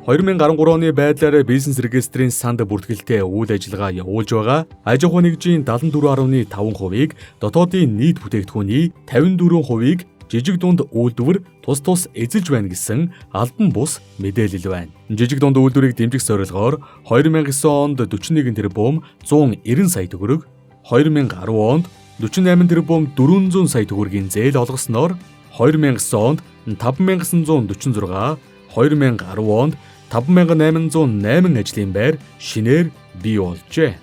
2013 оны байдлаар бизнес регистрийн санд бүртгэлтэй үйл ажиллагаа явуулж байгаа аж ахуй нэгжийн 74.5%-ийг дотоодын нийт бүтээгдэхүүний 54%-ийг жижиг дунд үйлдвэр тус эзэлж байна гэсэн албан бус мэдээлэл байна. Жижиг дунд үйлдвэрийг дэмжих зорилгоор 2009 онд 41 тэрбум 190 сая төгрөг, 2010 онд 48 тэрбум 400 сая төгрөгийн зээл олгосноор 2009 онд 5946, 2010 онд 5808 ажлын байр шинээр бий болжээ.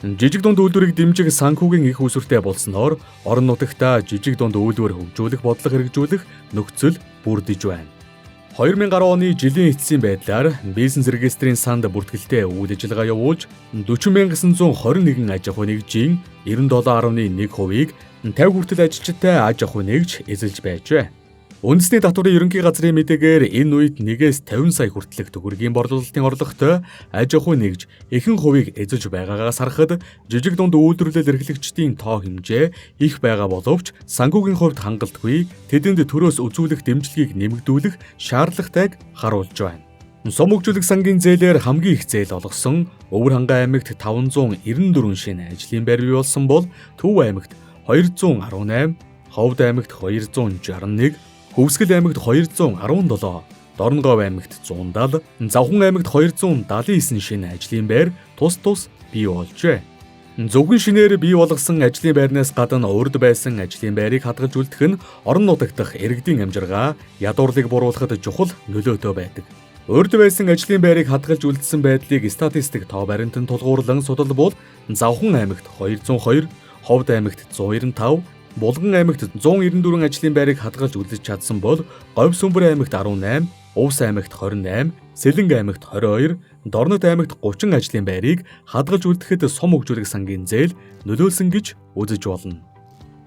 Жижиг дунд үйлдвэрийг дэмжих санхүүгийн их усүртэй болсноор орон нутагта жижиг дунд үйлдвэр хөгжүүлэх бодлого хэрэгжүүлэх нөхцөл бүрдэж байна. 2010 оны жилийн эцсийн байдлаар бизнес регистрийн санд бүртгэлтэй үйл ажиллагаа явуулж 40921 аж ахуй нэгжийн 97.1%-ийг 50 хүртэл ажилчтай аж ахуй нэгж эзэлж байжээ. Үндэсний татварын ерөнхий газрын мэдээгээр энэ үед 1-ээс 50 сая хүртэлх төгрөгийн борлуулалтын орлоготой аж ахуй нэгж ихэнх хувийг эзэлж байгаагаас харахад жижиг дунд үйлдвэрлэл эрхлэгчдийн тоо хэмжээ их байгаа боловч санхүүгийн хувьд хангалтгүй тэдэнд төрөөс үзүүлэх дэмжлэгийг нэмэгдүүлэх шаардлагатайг харуулж байна. Сум хөгжүүлэх сангийн зээлээр хамгийн их зээл олгосон Өвөр хангай аймагт 594 шинэ ажлын байр бий болсон бол Төв аймагт 218, Ховд аймагт 261, Хөвсгөл аймагт 217, Дорногов аймагт 170, Завхан аймагт 279 шинэ ажлын байр тус бий болжээ. Зөвхөн шинээр бий болгосон ажлын байрнаас гадна урд байсан ажлын байрыг хадгалж үлдэх нь орон нутагт дахь иргэдийн амжиргаа, ядуурлыг буруулахад чухал нөлөөтэй байдаг. Урд байсан ажлын байрыг хадгалж үлдсэн байдлыг статистик тоо баримтанд тулгуурлан судалбал Завхан аймагт 202, Ховд аймагт 195, Булган аймагт 194 ажлын байрыг хадгалж үлдэж чадсан бол Говь сүмбэр аймагт 18, Увс аймагт 28, Сэлэнг аймагт 22, Дорнод аймагт 30 ажлын байрыг хадгалж үлдэхэд сум хөгжүүлэх сангийн зээл нөлөөлсөн гэж үзэж болно.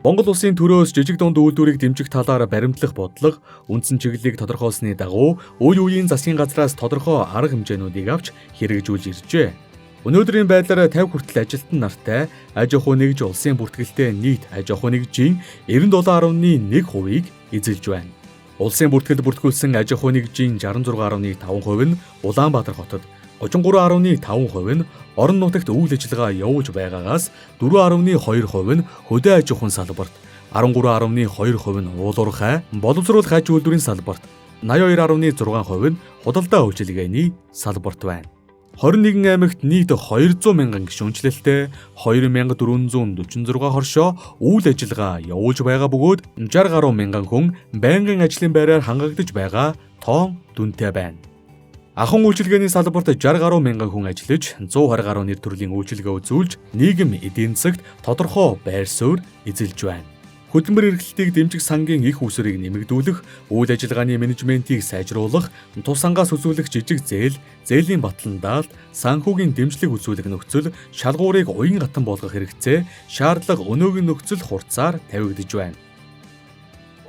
Монгол улсын төрөөс жижиг дунд үйлдвэрийг дэмжих талаар баримтлах бодлого үндсэн чиглэлийг тодорхойлсны дагуу үе үеийн засгийн газраас тодорхой арга хэмжээнүүдийг авч хэрэгжүүлж иржээ. Өнөөдрийн байдлаар 50 хүртэл ажилтан нартай аж ахуй нэгж улсын бүртгэлтэй нийт аж ахуй нэгжийн 97.1%-ийг эзэлж байна. Улсын бүртгэл бүртгүүлсэн аж ахуй нэгжийн 66.5% нь Улаанбаатар хотод, 33.5% нь орон нутагт үйл ажиллагаа явуулж байгаагаас 4.2% нь хөдөө аж ахуйн салбарт, 13.2% нь уулуурхай, боловсруулах аж үйлдвэрийн салбарт, 82.6% нь худалдаа үйлчилгээний салбарт байна. 21 аймагт нийт 200 мянган гишүүнчлэлтэй 2446 хоршоо үйл ажиллагаа явуулж байгаа бөгөөд 60 гаруй мянган хүн байнгын ажлын байраар хангагдж байгаа тоон дүнтэй байна. Ахуйн үйлчилгээний салбарт 60 гаруй мянган хүн ажиллаж 120 гаруй нэр төрлийн үйлчилгээ үзүүлж нийгэм эдийн засагт тодорхой байр суурь эзэлж байна. Хөдөлмөр эрхлэлтийг дэмжих сангийн их усрыг нэмэгдүүлэх, үйл ажиллагааны менежментийг сайжруулах, тус ангаас үзүүлэх жижиг зээл, зээлийн батлан даалт, санхүүгийн дэмжлэг үзүүлэх нөхцөл, шалгуурыг уян гатан болгох хэрэгцээ, шаардлага өнөөгийн нөхцөл хурцаар тавигдж байна.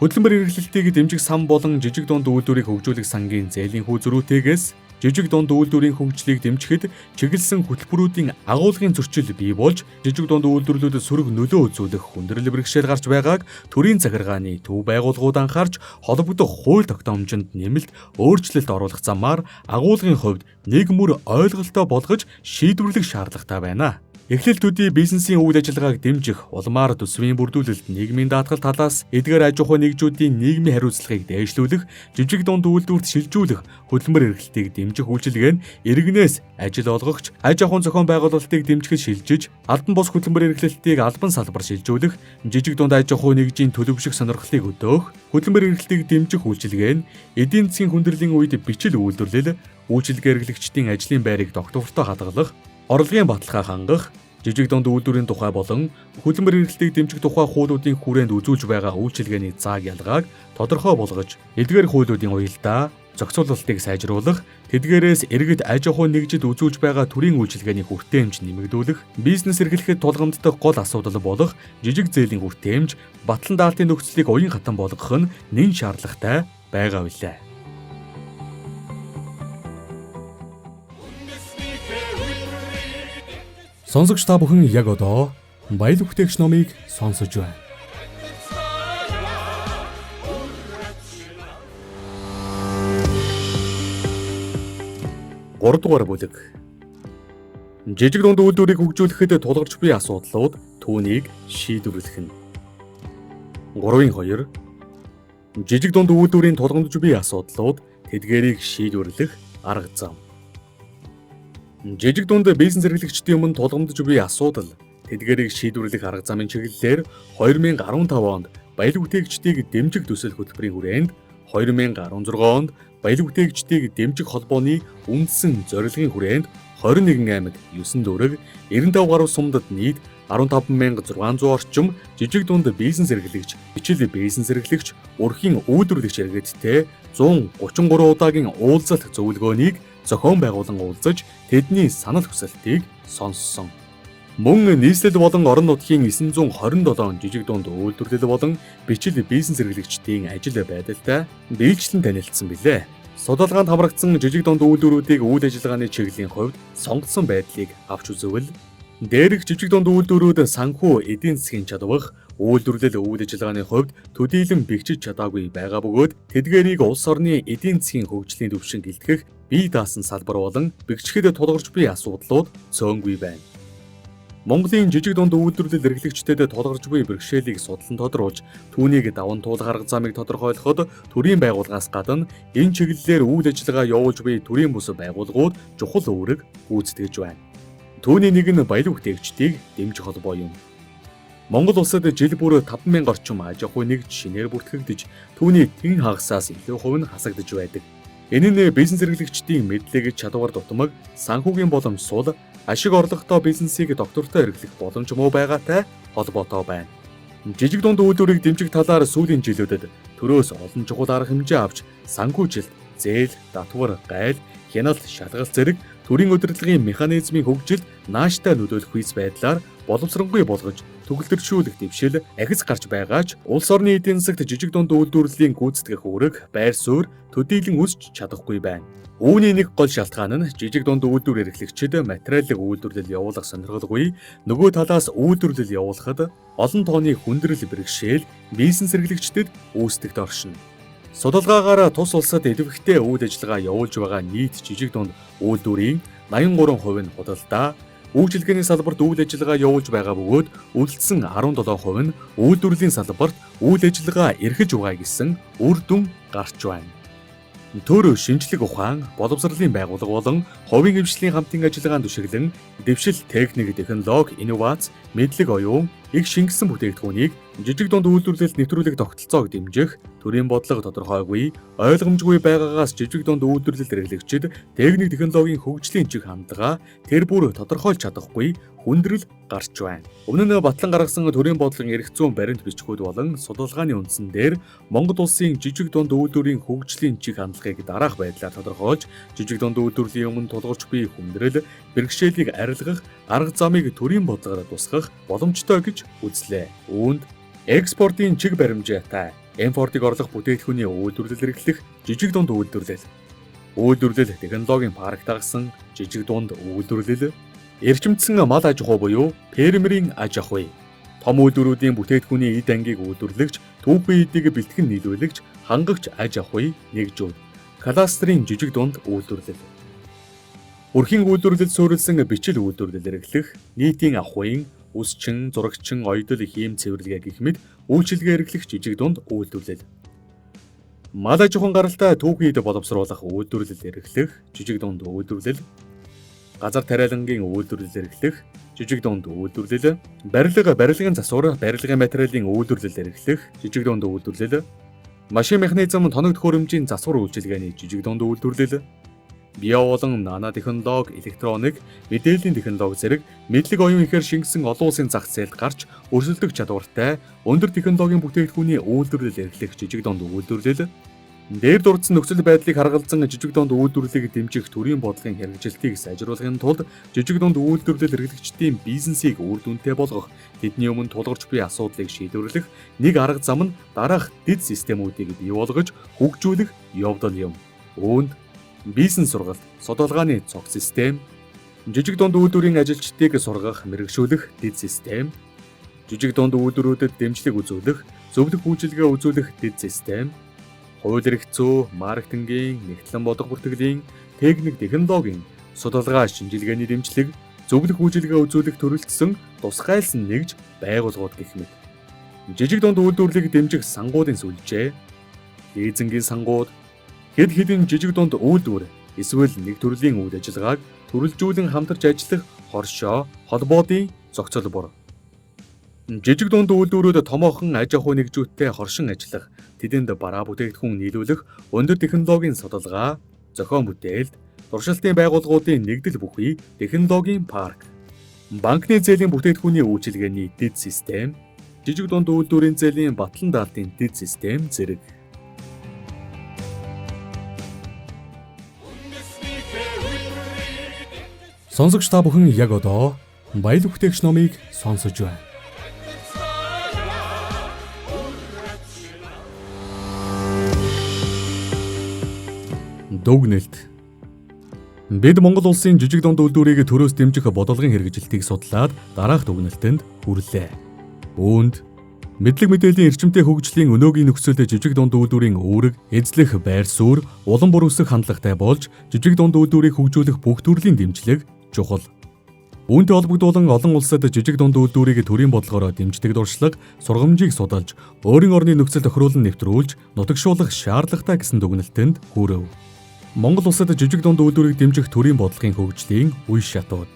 Хөдөлмөр эрхлэлтийг дэмжих сан болон жижиг дунд үйлдвэрийг хөгжүүлэх сангийн зээлийн хүү зөрүүтэйгээс жижиг дунд үйлдвэрийн хөгжлийг дэмжихэд чиглэсэн хөтөлбөрүүдийн агуулгын зөрчил бий болж жижиг дунд үйлдвэрлэлд сөрөг нөлөө үзүүлэх хүндрэл бэрхшээл гарч байгааг төрийн захиргааны төв байгууллагууд анхаарч холбогдох хууль тогтоомжинд нэмэлт өөрчлөлт оруулах замаар агуулгын хувьд нийгмөр ойлголтоо болгож шийдвэрлэх шаардлагатай байна. Эхлэл төдий бизнесийн үйл ажиллагааг дэмжих улмаар төсвийн бүрдүүлэлт нийгмийн даатгал талаас эдгээр аж ахуй нэгжүүдийн нийгмийн хариуцлагыг дээшлүүлэх, жижиг дунд үйлдвэрт шилжүүлэх, хөдөлмөр эрхлэлтийг дэмжих үйлчилгээ нь иргэнээс ажил олгогч, аж ахуйн зохион байгуулалтыг дэмжихэд шилжиж, албан бус хөдөлмөр эрхлэлтийг албан салбар шилжүүлэх, жижиг дунд аж ахуй нэгжийн төлөвшөх сонирхлыг өдөөх, хөдөлмөр эрхлэлтийг дэмжих үйлчилгээ нь эдийн засгийн хүндрлийн үед бичил үйлдвэрлэл, үйлчилгээ эрхлэгчдийн ажлын байрыг тогтвортой хадгалах, орлогын баталгаа хангах, жижиг дунд үйлдвэрийн тухай болон хөдөлмөр эрхлэлтийг дэмжих тухай хуулиудын хүрээнд үзүүлж байгаа үйлчилгээний зааг ялгааг тодорхой болгож, эдгээр хуулиудын уялдаа, зохицуулалтыг сайжруулах, тэдгээрээс иргэд аж ахуй нэгжид үзүүлж байгаа төрийн үйлчилгээний хүртээмж нэмэгдүүлэх, бизнес эрхлэхэд тулгамддаг гол асуудал болох жижиг зээлийн хүртээмж, батлан даалтын нөхцөлийг уян хатан болгох нь нэн шаардлагатай байгаа билээ. Сонсогч та бүхэн яг одоо баялаг бүтээгч номыг сонсож байна. 3 дугаар бүлэг. Жижиг дунд үйлдвэрийг хөгжүүлэхэд тулгарч буй асуудлууд түүнийг шийдвэрлэх нь. 3.2. Жижиг дунд үйлдвэрийн тулгамдж буй асуудлууд тэдгээрийг шийдвэрлэх арга зам. Жижиг дунд бизнес эрхлэгчдийн өмнө тулгамдж буй асуудал тэдгээрийг шийдвэрлэх арга замын чиглэлээр 2015 онд баялаг бүтээгчдийг дэмжих төсөл хөтөлбөрийн хүрээнд 2016 онд баялаг бүтээгчдийг дэмжих холбооны үндсэн зорилгын хүрээнд 21 аймаг 9 дүүрэг 95 гаруй сумдад нийт 15600 орчим жижиг дунд бизнес эрхлэгч, бичил бизнес эрхлэгч, урхийн үйлдвэрлэгч иргэдтэй 133 удаагийн уулзалт зөвлөгөөнийг зохион байгуулан уулзаж тэдний санал хүсэлтийг сонссон. Мөн нийслэл болон орон нутгийн 927 жижиг дунд үйлдвэрлэл болон бичил бизнес эрхлэгчдийн ажил байдалтай биечлэн танилцсан билээ. Судалгаанд хамрагдсан жижиг дунд үйлдвэрүүдийг үйл ажиллагааны чиглэлийн хувьд сонгоцсон байдлыг авч үзвэл дээрх жижиг дунд үйлдвэрүүд санхүү эдийн засгийн чадвах үйлдвэрлэл үйл ажиллагааны хувьд төдийлөн бэхжиж чадаагүй байгаа бөгөөд тэдгээрийг улс орны эдийн засгийн хөгжлийн түвшинд илтгэх бие даасан салбар болон бэхжихэд тулгарч буй асуудлууд цөөнгүй байна. Монголын жижиг дунд үйлдвэрлэл эрхлэгчдэд тулгарч буй бэрхшээлийг судлан тодруулж, түүнийг даван туулах арга замыг тодорхойлоход төрийн байгууллагаас гадна энэ чиглэлээр үйл ажиллагаа явуулж буй төрийн бус байгууллагууд чухал үүрэг гүйцэтгэж байна. Түүний нэг нь баялаг бүтээгчдийг дэмжих холбоо юм. Монгол улсад жил бүр 5000 орчим аж ахуй нэгж шинээр бүртгэгдэж, түүний тэн хагасаас илүү хувь нь хасагдж байдаг. Энэ нь бизнес эрхлэгчдийн мэдлэг, чадвар дутмаг, санхүүгийн боломж сул, ашиг орлоготой бизнесийг доктортой эрхлэх боломж муу байгаатай холбоотой байна. Жижиг дунд үйлдвэрийг дэмжих талаар сүүлийн жилүүдэд төрөөс олон чухал арга хэмжээ авч санхүүжилт, зээл, татвар, гайл, хяналт, шалгалт зэрэг төрийн удирдлагын механизмын хөгжилд нааштай нөлөөлөх үйс байдлаар боловсронгүй болгож төгөлдршүүлэх дэвшил ахиц гарч байгаа ч улс орны эдийн засагт жижиг дунд үйлдвэрлэлийн гүйцэтгэх үүрэг байр суурь төдийлөн өсч чадахгүй байна. Үүний нэг гол шалтгаан нь жижиг дунд үйлдвэр эрхлэгчид материалын үйлдвэрлэл явуулах сонирхолгүй, нөгөө талаас үйлдвэрлэл явуулахад олон тооны хүндрэл бэрхшээл бизнес эрхлэгчдэд үүсдэгт оршино. Судалгаагаар тус улсад идэвхтэй үйл ажиллагаа явуулж байгаа нийт жижиг дунд үйлдвэрийн 83% нь худалдаа, үйлчилгээний салбарт үйл ажиллагаа явуулж байгаа бөгөөд үлдсэн 17% нь үйлдвэрлэлийн салбарт үйл ажиллагаа эрхэж байгаа гэсэн үр дүн гарч байна. Төр шинжлэх ухаан, боловсролын байгууллага болон хувийн хөгжлийн хамтын ажиллагаанд түшиглэн дэвшил, техник, технологи, инновац, мэдлэг оюун, их шингэсэн бүтээгдэхүүнийг жижиг дунд үйлдвэрлэлд нэвтрүүлэх тогтолцоог дэмжих, төрийн бодлого тодорхойгүй, ойлгомжгүй байгаагаас жижиг дунд үйлдвэрлэлд эрхлэгчид техник, технологийн хөгжлийн чиг хандлага тэр бүр тодорхойлж чадахгүй хүндрэл гарч байна. Өмнө нь батлан гаргасан төрийн бодлогын эрх зүйн баримт бичгүүд болон судалгааны үндсэн дээр Монгол улсын жижиг дунд үйлдвэрийн хөгжлийн чиг хандлагыг дараах байдлаар тодорхойлж, жижиг дунд үйлдвэрлэлийн өмнө тулгарч буй хүндрэл, бэрхшээлийг арилгах арга замыг төрийн бодлогоор тусгах боломжтой гэж үзлээ. Үүнд экспортын чиг баримжаатай M4-ыг орлох бүтээгдэхүүний үйлдвэрлэл эрхлэх жижиг дунд үйлдвэрлэл. Үйлдвэрлэл технологийн парк дагсан жижиг дунд үйлдвэрлэл. Эрчимдсэн мал аж ахуй буюу фермерийн аж ахуй. Том үйлдвэрүүдийн бүтээгдэхүүний эд ангийг үйлдвэрлэгч, түүхэн эдийг бэлтгэн нийлүүлэгч, хангагч аж ахуй нэгжүүд. Кластерын жижиг дунд үйлдвэрлэл. Өрхийн үйлдвэрлэл суурилсан бичил үйлдвэрлэл эрхлэх, нийтийн ахуйн, үсчин, зурагчин, оёдол, хийм цэвэрлэгээ гэх мэт үйлчилгээ эрхлэх жижиг дунд үйлдвэрлэл. Мал аж ахуйн гаралтай түүхэн эд боловсруулах үйлдвэрлэл эрхлэх жижиг дунд үйлдвэрлэл. Газар тариалангийн үйлдвэрлэл эрхлэх жижиг дунд үйлдвэрлэл. Барилгын засвар, барилгын материалын үйлдвэрлэл эрхлэх жижиг дунд үйлдвэрлэл. Машин механизм, тоног төхөөрөмжийн засвар үйлчилгээний жижиг дунд үйлдвэрлэл. Био болон нано технологи, электроник, мэдээллийн технологи зэрэг мэдлэг оюун ихээр шингэсэн олон улсын зах зээлд гарч өрсөлдөх чадвартай өндөр технологийн бүтээгдэхүүний үйлдвэрлэл эрхлэх жижиг дунд үйлдвэрлэл. Дээр дурдсан нөхцөл байдлыг харгалзан жижиг дунд үйлдвэрлэлийг дэмжих төрийн бодлогын хэрэгжилтийг сайжруулахын тулд жижиг дунд үйлдвэрлэл эрхлэгчдийн бизнесийг үр дүнтэй болгох, тэдний өмнө тулгарч буй асуудлыг шийдвэрлэх нэг арга зам нь дараах дэд системүүдийг бий болгож хөгжүүлэх явдал юм. Үүнд бизнес сургалт, судалгааны цог систем, жижиг дунд үйлдвэрийн ажилчдыг сургах, мэрэгшүүлэх дэд систем, жижиг дунд үйлдвэрүүдэд дэмжлэг үзүүлэх, зөвлөх үйлчилгээ үзүүлэх дэд систем, хууль эрх зүй, маркетингийн, нэгтлэн бодлого бүртгэлийн, техник технологийн, судалгаа шинжилгээний дэмжлэг, зөвлөх үйлчилгээ үзүүлэх төрөлжсөн тусгайлсан нэгж байгууллагууд гэх мэт. Жижиг дунд үйлдвэрлэлийг дэмжих сангуудын сүлжээ, лизингийн сангууд, хэд хэдэн жижиг дунд үйлдвэр эсвэл нэг төрлийн үйл ажиллагааг төрөлжүүлэн хамтарч ажиллах хоршоо, холбоодын зохицол. Жижиг дунд үйлдвэрүүд томоохон аж ахуй нэгжүүдтэй хоршин ажиллах, тэдэнд бараа бүтээгдэхүүн нийлүүлэх, өндөр технологийн судалгаа, зохион бүтээлд, туршилтын байгууллагуудын нэгдэл бүхий технологийн парк, банкны зээлийн бүтээгдэхүүний үйлчилгээний дэд систем, жижиг дунд үйлдвэрийн зээлийн батлан даалтын дэд систем зэрэг. Сонсогч та бүхэн яг одоо баялаг бүтээгч номыг сонсож байна. Дүгнэлт. Бид Монгол улсын жижиг дунд үйлдвэрийг төрөөс дэмжих бодлогын хэрэгжилтийг судлаад дараах дүгнэлтэнд хүрлээ. Үүнд мэдлэг мэдээллийн эрчимтэй хөгжлийн өнөөгийн нөхцөлд жижиг дунд үйлдвэрийн үүрэг, эзлэх байр суурь, улам бүр өсөх хандлагатай болж жижиг дунд үйлдвэрийг хөгжүүлэх бүх төрлийн дэмжлэг чухал. Үүнтэй холбогдуулан олон улсад жижиг дунд үйлдвэрийг төрийн бодлогоор дэмждэг дуршлаг, сургамжийг судалж, өөрийн орны нөхцөл тохируулан нэвтрүүлж, нутагшуулах шаардлагатай гэсэн дүгнэлтэнд хүрэв. Монгол улсад жижиг дунд үйлдвэрийг дэмжих төрийн бодлогын хөгжлийн үе шатууд.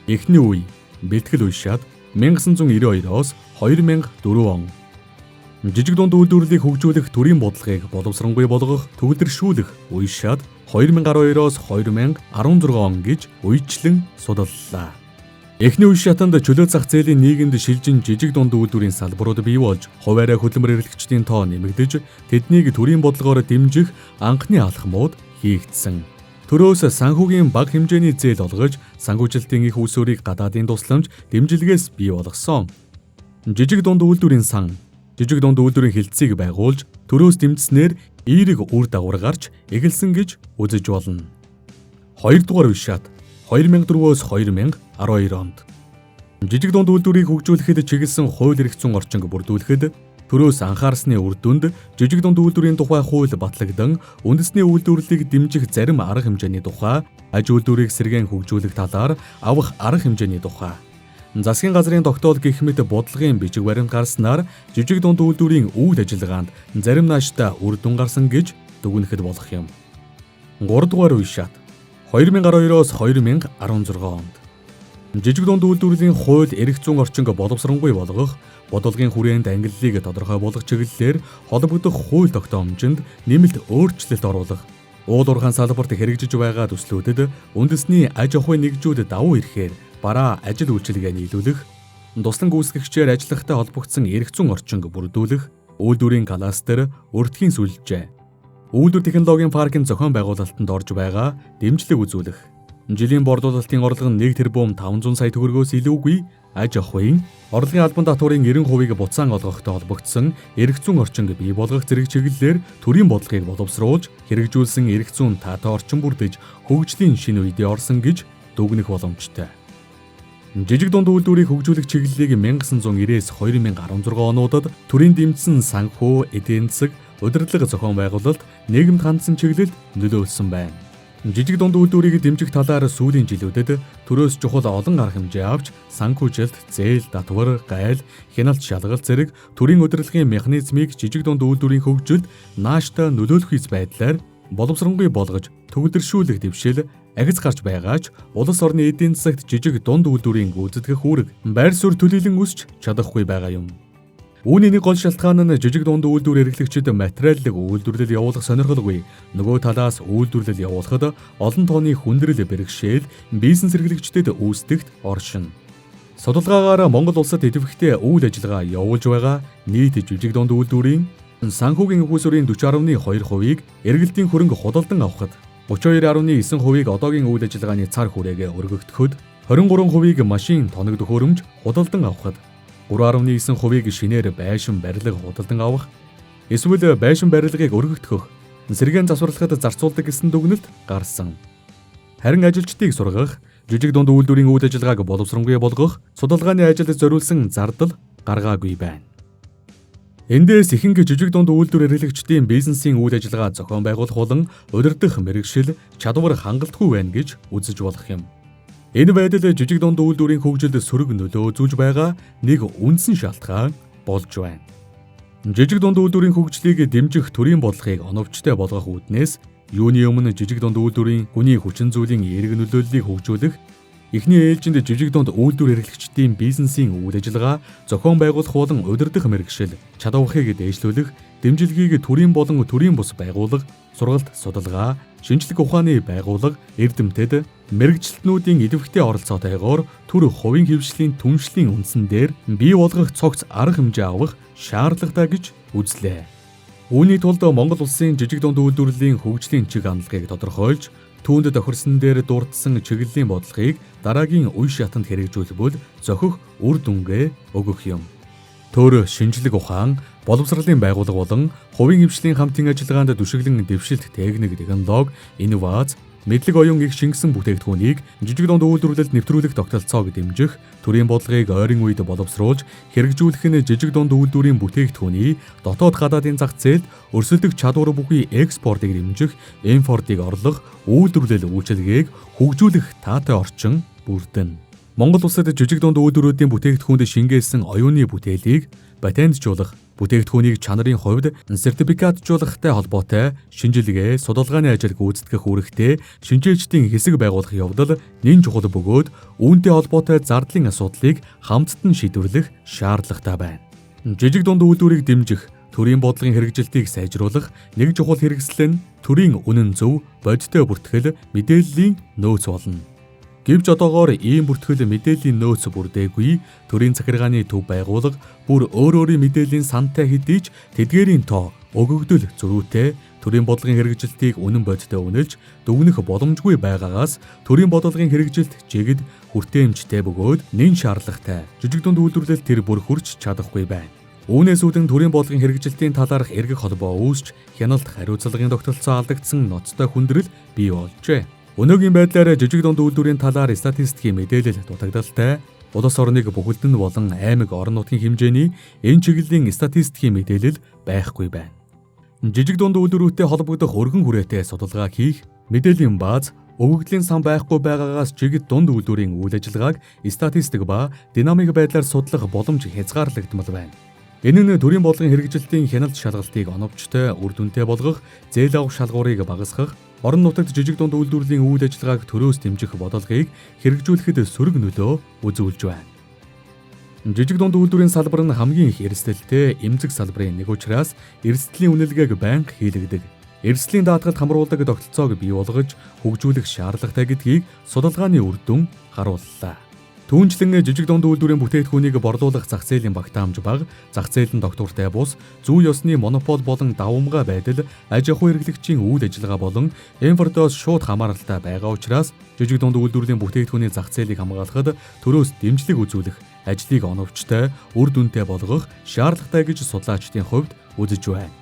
Эхний үе, бэлтгэл үе шат 1992-оос 2004 он. Жижиг дунд үйлдвэрлэлийг хөгжүүлэх төрийн бодлогыг боловсронгуй болгох, төвлөршүүлэх үе шат 2012-оос 2016 он гэж үечлэн судаллаа. Эхний үе шатанд чөлөө зах зээлийн нийгэмд шилжин жижиг дунд үйлдвэрийн салбарууд бий болж, хуваарай хөдөлмөр эрхлэгчдийн тоо нэмэгдэж, тэднийг төрийн бодлогоор дэмжих анхны алхмууд хийгдсэн. Төрөөс санхүүгийн бага хэмжээний зээл олгож, санхүүжилтийн их усүрийг гадаадын тусламж дэмжлэгээс бий болгосон. Жижиг дунд үйлдвэрийн сан, жижиг дунд үйлдвэрийн хилцээг байгуулж, төрөөс дэмжснээр эерэг үр дагавар гарч эхэлсэн гэж үзэж болно. Хоёрдугаар үе шат 2004-өөс 2012 онд. Жижиг дунд үйлдвэрийг хөгжүүлэхэд чиглэсэн хууль эрх зүйн орчинг бүрдүүлэхэд төрөөс анхаарсны үр дүнд жижиг дунд үйлдвэрийн тухай хууль батлагдан үндэсний үйлдвэрлэлийг дэмжих зарим арга хэмжээний тухай, аж үйлдвэрийг сэргээн хөгжүүлэх талаар авах арга хэмжээний тухай, засгийн газрын тогтоол гэх мэт бодлогын бичиг баримт гарснаар жижиг дунд үйлдвэрийн үйл ажиллагаанд зарим нааштай үр дүн гарсан гэж дүгнэхэд болох юм. 3 дугаар үе шат 2012-оос 2016 онд. Жижиг дунд үйлдвэрлэлийн хууль эрх зүйн орчинг боловсронгуй болгох, бодлогын хүрээнд ангиллыг тодорхой болгох чиглэлээр холбогдох хууль тогтоомжинд нэмэлт өөрчлөлт оруулах, уул уурхайн салбарт хэрэгжиж байгаа төслүүдэд үндэсний аж ахуй нэгжүүд давуу ирэхээр бараа ажил үйлчилгээ нийлүүлэх, туслан гүйцэтгэгчээр ажиллахтай холбогдсон эрх зүйн орчинг бүрдүүлэх, үйлдвэрийн кластер, өртгийн сүлжээ, үйлдвэр технологийн паркын зохион байгуулалтанд орж байгаа дэмжлэг үзүүлэх, Жилийн борлуулалтын орлого нь 1 тэрбум 500 сая төгрөгөөс илүүгүй аж ахуйн, орлогын албан татварын 90%-ийг буцаан олгохтой холбогдсон эрх зүйн орчинг бий болгох зэрэг чиглэлээр төрийн бодлогыг боловсруулж, хэрэгжүүлсэн эрх зүйн таатай орчин бүрдэж хөгжлийн шинэ үедээ орсон гэж дүгнэх боломжтой. Жижиг дунд үйлдвэрийг хөгжүүлэх чиглэлийг 1990-с 2016 онуудад төрийн дэмжсэн санхүү, эдийн засаг, удирдлага зохион байгуулалт, нийгэмд хандсан чиглэлд нөлөөлсөн байна. Жижиг дунд үйлдвэрийг дэмжих талаар сүүлийн жилүүдэд төрөөс чухал олон арга хэмжээ авч санхүүжилт, зээл, татвар, гайл, хяналт шалгалт зэрэг төрийн удирдлагын механизмыг жижиг дунд үйлдвэрийн хөгжилд нааштай нөлөөлөх хэс байдлаар боловсронгүй болгож төгөлдршүүлэх дэвшил агц гарч байгаач улс орны эдийн засагт жижиг дунд үйлдвэрийн гүйцэтгэх үүрэг байр суурь төлөөлөн өсч чадахгүй байгаа юм. Үүний нэг гол шалтгаан нь жижиг дунд үйлдвэр эрхлэгчид материаллык үйлдвэрлэл явуулах сонирхолгүй, нөгөө талаас үйлдвэрлэл явуулахад олон тооны хүндрэл бэрхшээл бизнес эрхлэгчдэд үүсдэгт оршино. Судалгаагаар Монгол улсад идэвхтэй үйл ажиллагаа явуулж байгаа нийт жижиг дунд үйлдвэрийн санхүүгийн хүйсвэрийн 40.2%-ийг эргэлтийн хөрөнгө худалдан авахад 32.9%-ийг одоогийн үйл ажиллагааны цар хүрээгээ өргөгдөхөд 23%-ийг машин тоног төхөөрөмж худалдан авахад 3.9%-ийг шинээр байшин барилга худалдан авах, эсвэл байшин барилгыг өргөгдөхөх, сэргээн засварлахад зарцуулдаг гэсэн дүгнэлт гарсан. Харин ажилчдыг сургах, жижиг дунд үйлдвэрийн үйл ажиллагааг боловсронгүй болгох, судалгааны ажилд зориулсан зардал гаргаагүй байна. Эндээс ихэнх жижиг дунд үйлдвэр эрхлэгчдийн бизнесийн үйл ажиллагаа зохион байгуулах болон удирдах мэргэжил чадвар хангалтгүй байна гэж үзэж болох юм. Энэ байдал жижиг дунд үйлдвэрийн хөгжилд сөрөг нөлөө үзүүлж байгаа нэг үндсэн шалтгаан болж байна. Жижиг дунд үйлдвэрийн хөгжлийг дэмжих төрийн бодлогыг оновчтой болгох үүднээс юуны өмнө жижиг дунд үйлдвэрийн хүний хүчин зүйлийн эерэг нөлөөллийг хөгжүүлэх, эхний ээлжинд жижиг дунд үйлдвэр эрхлэгчдийн бизнесийн үйл ажиллагаа зохион байгуулах болон удирдах мэргэжил чадвархыг дээшлүүлэх, дэмжлэгийг төрийн болон төрийн бус байгууллага, сургалт, судалгаа, шинжлэх ухааны байгууллага, эрдэмтэд, мэргэжилтнүүдийн идэвхтэй оролцоотойгоор төр хувийн хэвшлийн түншлийн үндсэн дээр бий болгох цогц арга хэмжээ авах шаардлагатай гэж үзлээ. Үүний тулд Монгол улсын жижиг дунд үйлдвэрлэлийн хөгжлийн чиг хандлагыг тодорхойлж, түүнд тохирсон дээр дурдсан чиглэлийн бодлогыг дараагийн үе шатанд хэрэгжүүлбэл зохих үр дүнгээ өгөх юм. Төр шинжлэх ухаан, боловсролын байгууллага болон хувийн хвшлийн хамтын ажиллагаанд түшиглэн дэвшилт техник, технологи, инновац, мэдлэг оюун их шингэсэн бүтээгдэхүүнийг жижиг дунд үйлдвэрлэлд нэвтрүүлэх тогтолцоог дэмжих, төрийн бодлогыг ойрын үед боловсруулж хэрэгжүүлэх нь жижиг дунд үйлдвэрийн бүтээгдэхүүний дотоод гадаадын зах зээлд өрсөлдөх чадвар бүхий экспортыг дэмжих, импортыг орлох, үйлдвэрлэл үйлчилгээг хөгжүүлэх таатай орчин бүрдэнэ. Монгол улсад жижиг дунд үйлдвэрүүдийн бүтээгдэхүүнд шингээсэн оюуны бүтээлийг патентжуулах, бүтээгдэхүүнийг чанарын хувьд сертификатжуулахтай холбоотой шинжилгээ, судалгааны ажил гүйцэтгэх үүрэгтэй шинжээчдийн хэсэг байгуулах явдал нэн чухал бөгөөд үүнтэй холбоотой зардлын асуудлыг хамттан шийдвэрлэх шаардлагатай байна. Жижиг дунд үйлдвэрийг дэмжих, төрийн бодлогын хэрэгжилтийг сайжруулах нэг чухал хэрэгсэл нь төрийн үнэн зөв, бодиттой бүртгэл, мэдээллийн нөөц болно. Гэвч одоогоор ийм бүртгэл мэдээллийн нөөц бүрдээгүй, төрийн захиргааны төв байгууллага бүр өөрийн мэдээллийн сантай хэдий ч тэдгээрийн тоо өгөгдөл зөрүүтэй, төрийн бодлогын хэрэгжилтийг үнэн бодиттой үнэлж дүгнэх боломжгүй байгаагаас төрийн бодлогын хэрэгжилт жигд хүртээмжтэй бөгөөд нэн шаардлагатай жижиг дунд үйлдвэрлэлд тэр бүр хүрч чадахгүй байна. Үүнээс үүдэн төрийн бодлогын хэрэгжилтийн талаарх эргэх холбоо үүсч хяналт хариуцлагын тогтолцоо алдагдсан ноцтой хүндрэл бий болжээ. Өнөөгийн байдлаар жижиг дунд үйлдвэрийн талаар статистикийн мэдээлэл дутагдaltaй, улс орныг бүхэлдэн болон аймаг орон нутгийн хэмжээний энэ чиглэлийн статистикийн мэдээлэл байхгүй байна. Жижиг дунд үйлдвэрүүдэд холбогдох өргөн хүрээтэй судалгаа хийх, мэдээллийн бааз, өгөгдлийн сан байхгүй байгаагаас жигд дунд үйлдвэрийн үйл ажиллагааг статистик ба динамик байдлаар судлах боломж хязгаарлагдмал байна. Энэ нь төрийн бодлогын хэрэгжилтийн хяналт шалгалтыг оновчтой, үр дүнтэй болгох, зээл авах шалгуурыг багасгах, орон нутагт жижиг дунд үйлдвэрлэлийн үйл ажиллагааг төрөөс дэмжих бодлогыг хэрэгжүүлэхэд сөрөг нөлөө үзүүлж байна. Жижиг дунд үйлдвэрийн салбар нь хамгийн их эрсдэлтэй эмзэг салбарын нэг учраас эрсдлийн үнэлгээг байнга хийлэгдэг. Эрсдлийн даатгалд хамруулдаг тогтолцоог бий болгож хөгжүүлэх шаардлагатай гэдгийг судалгааны үр дүн харууллаа. Түүнчлэн жижиг дунд үйлдвэрийн бүтээгдэхүүнийг борлуулах зах зээлийн багтаамж бага, зах зээл нь доктортой бус, зүй ёсны монопол болон давамгай байдал, аж ахуй хэрэглэгчийн үйл ажиллагаа болон импортоос шууд хамааралтай байгаа учраас жижиг дунд үйлдвэрлэлийн бүтээгдэхүүний зах зээлийг хамгаалахад төрөөс дэмжлэг үзүүлэх, ажлыг оновчтой, үр дүнтэй болгох шаардлагатай гэж судлаачдын хувьд үзэж байна.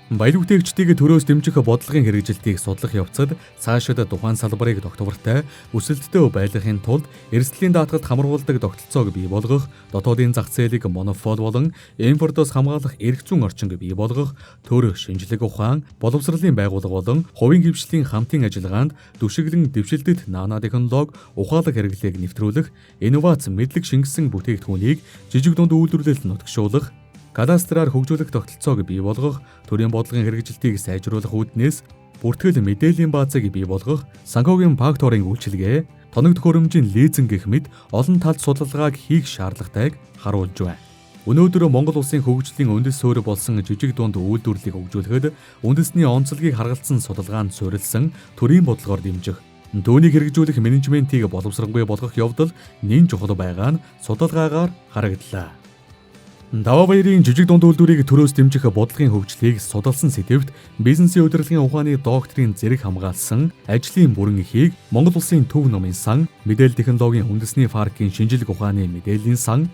Баялаг бүтээгчдийг төрөөс дэмжих бодлогын хэрэгжилтийг судлах явцад цаашид тухайн салбарыг тогтвортой, өсөлттэй байлгахын тулд эрсдлийн даатгалд хамруулдаг тогтолцоог бий болгох, дотоодын зах зээлийг монопол болон импортоос хамгаалах эрх зүйн орчинг бий болгох, төр шинжлэх ухаан, боловсролын байгууллага болон хувийн хвшлийн хамтын ажиллагаанд түшиглэн дэвшилтэт нано технологи, ухаалаг хэрэглээг нэвтрүүлэх, инновац мэдлэг шингэсэн бүтээгдэхүүнийг жижиг дунд үйлдвэрлэлд нутагшуулах, кадастраар хөгжүүлэх тогтолцоог бий болгох, төрийн бодлогын хэрэгжилтийг сайжруулах үүднээс бүртгэл мэдээллийн баазыг бий болгох, санхүүгийн факторын үйлчилгээ, тоног төхөөрөмжийн лизинг гэх мэт олон талд судалгааг хийх шаардлагатайг харуулж байна. Өнөөдөр Монгол улсын хөгжлийн үндэс суурь болсон жижиг дунд үйлдвэрлэлийг хөгжүүлэхэд үндэсний онцлогийг харгалзан судалгаанд суурилсан төрийн бодлогоор дэмжих, түүнийг хэрэгжүүлэх менежментийг боловсронгүй болгох явдал нэн чухал байгаа нь судалгаагаар харагдлаа. Даваа баярын жижиг дунд үйлдвэрийг төрөөс дэмжих бодлогын хөгжлийг судалсан сэдвт бизнесийн удирдлагын ухааны докторийн зэрэг хамгаалсан ажлын бүрэн эхийг Монгол улсын төв номын сан, мэдээлэл технологийн үндэсний паркийн шинжилгээ ухааны мэдээллийн сан,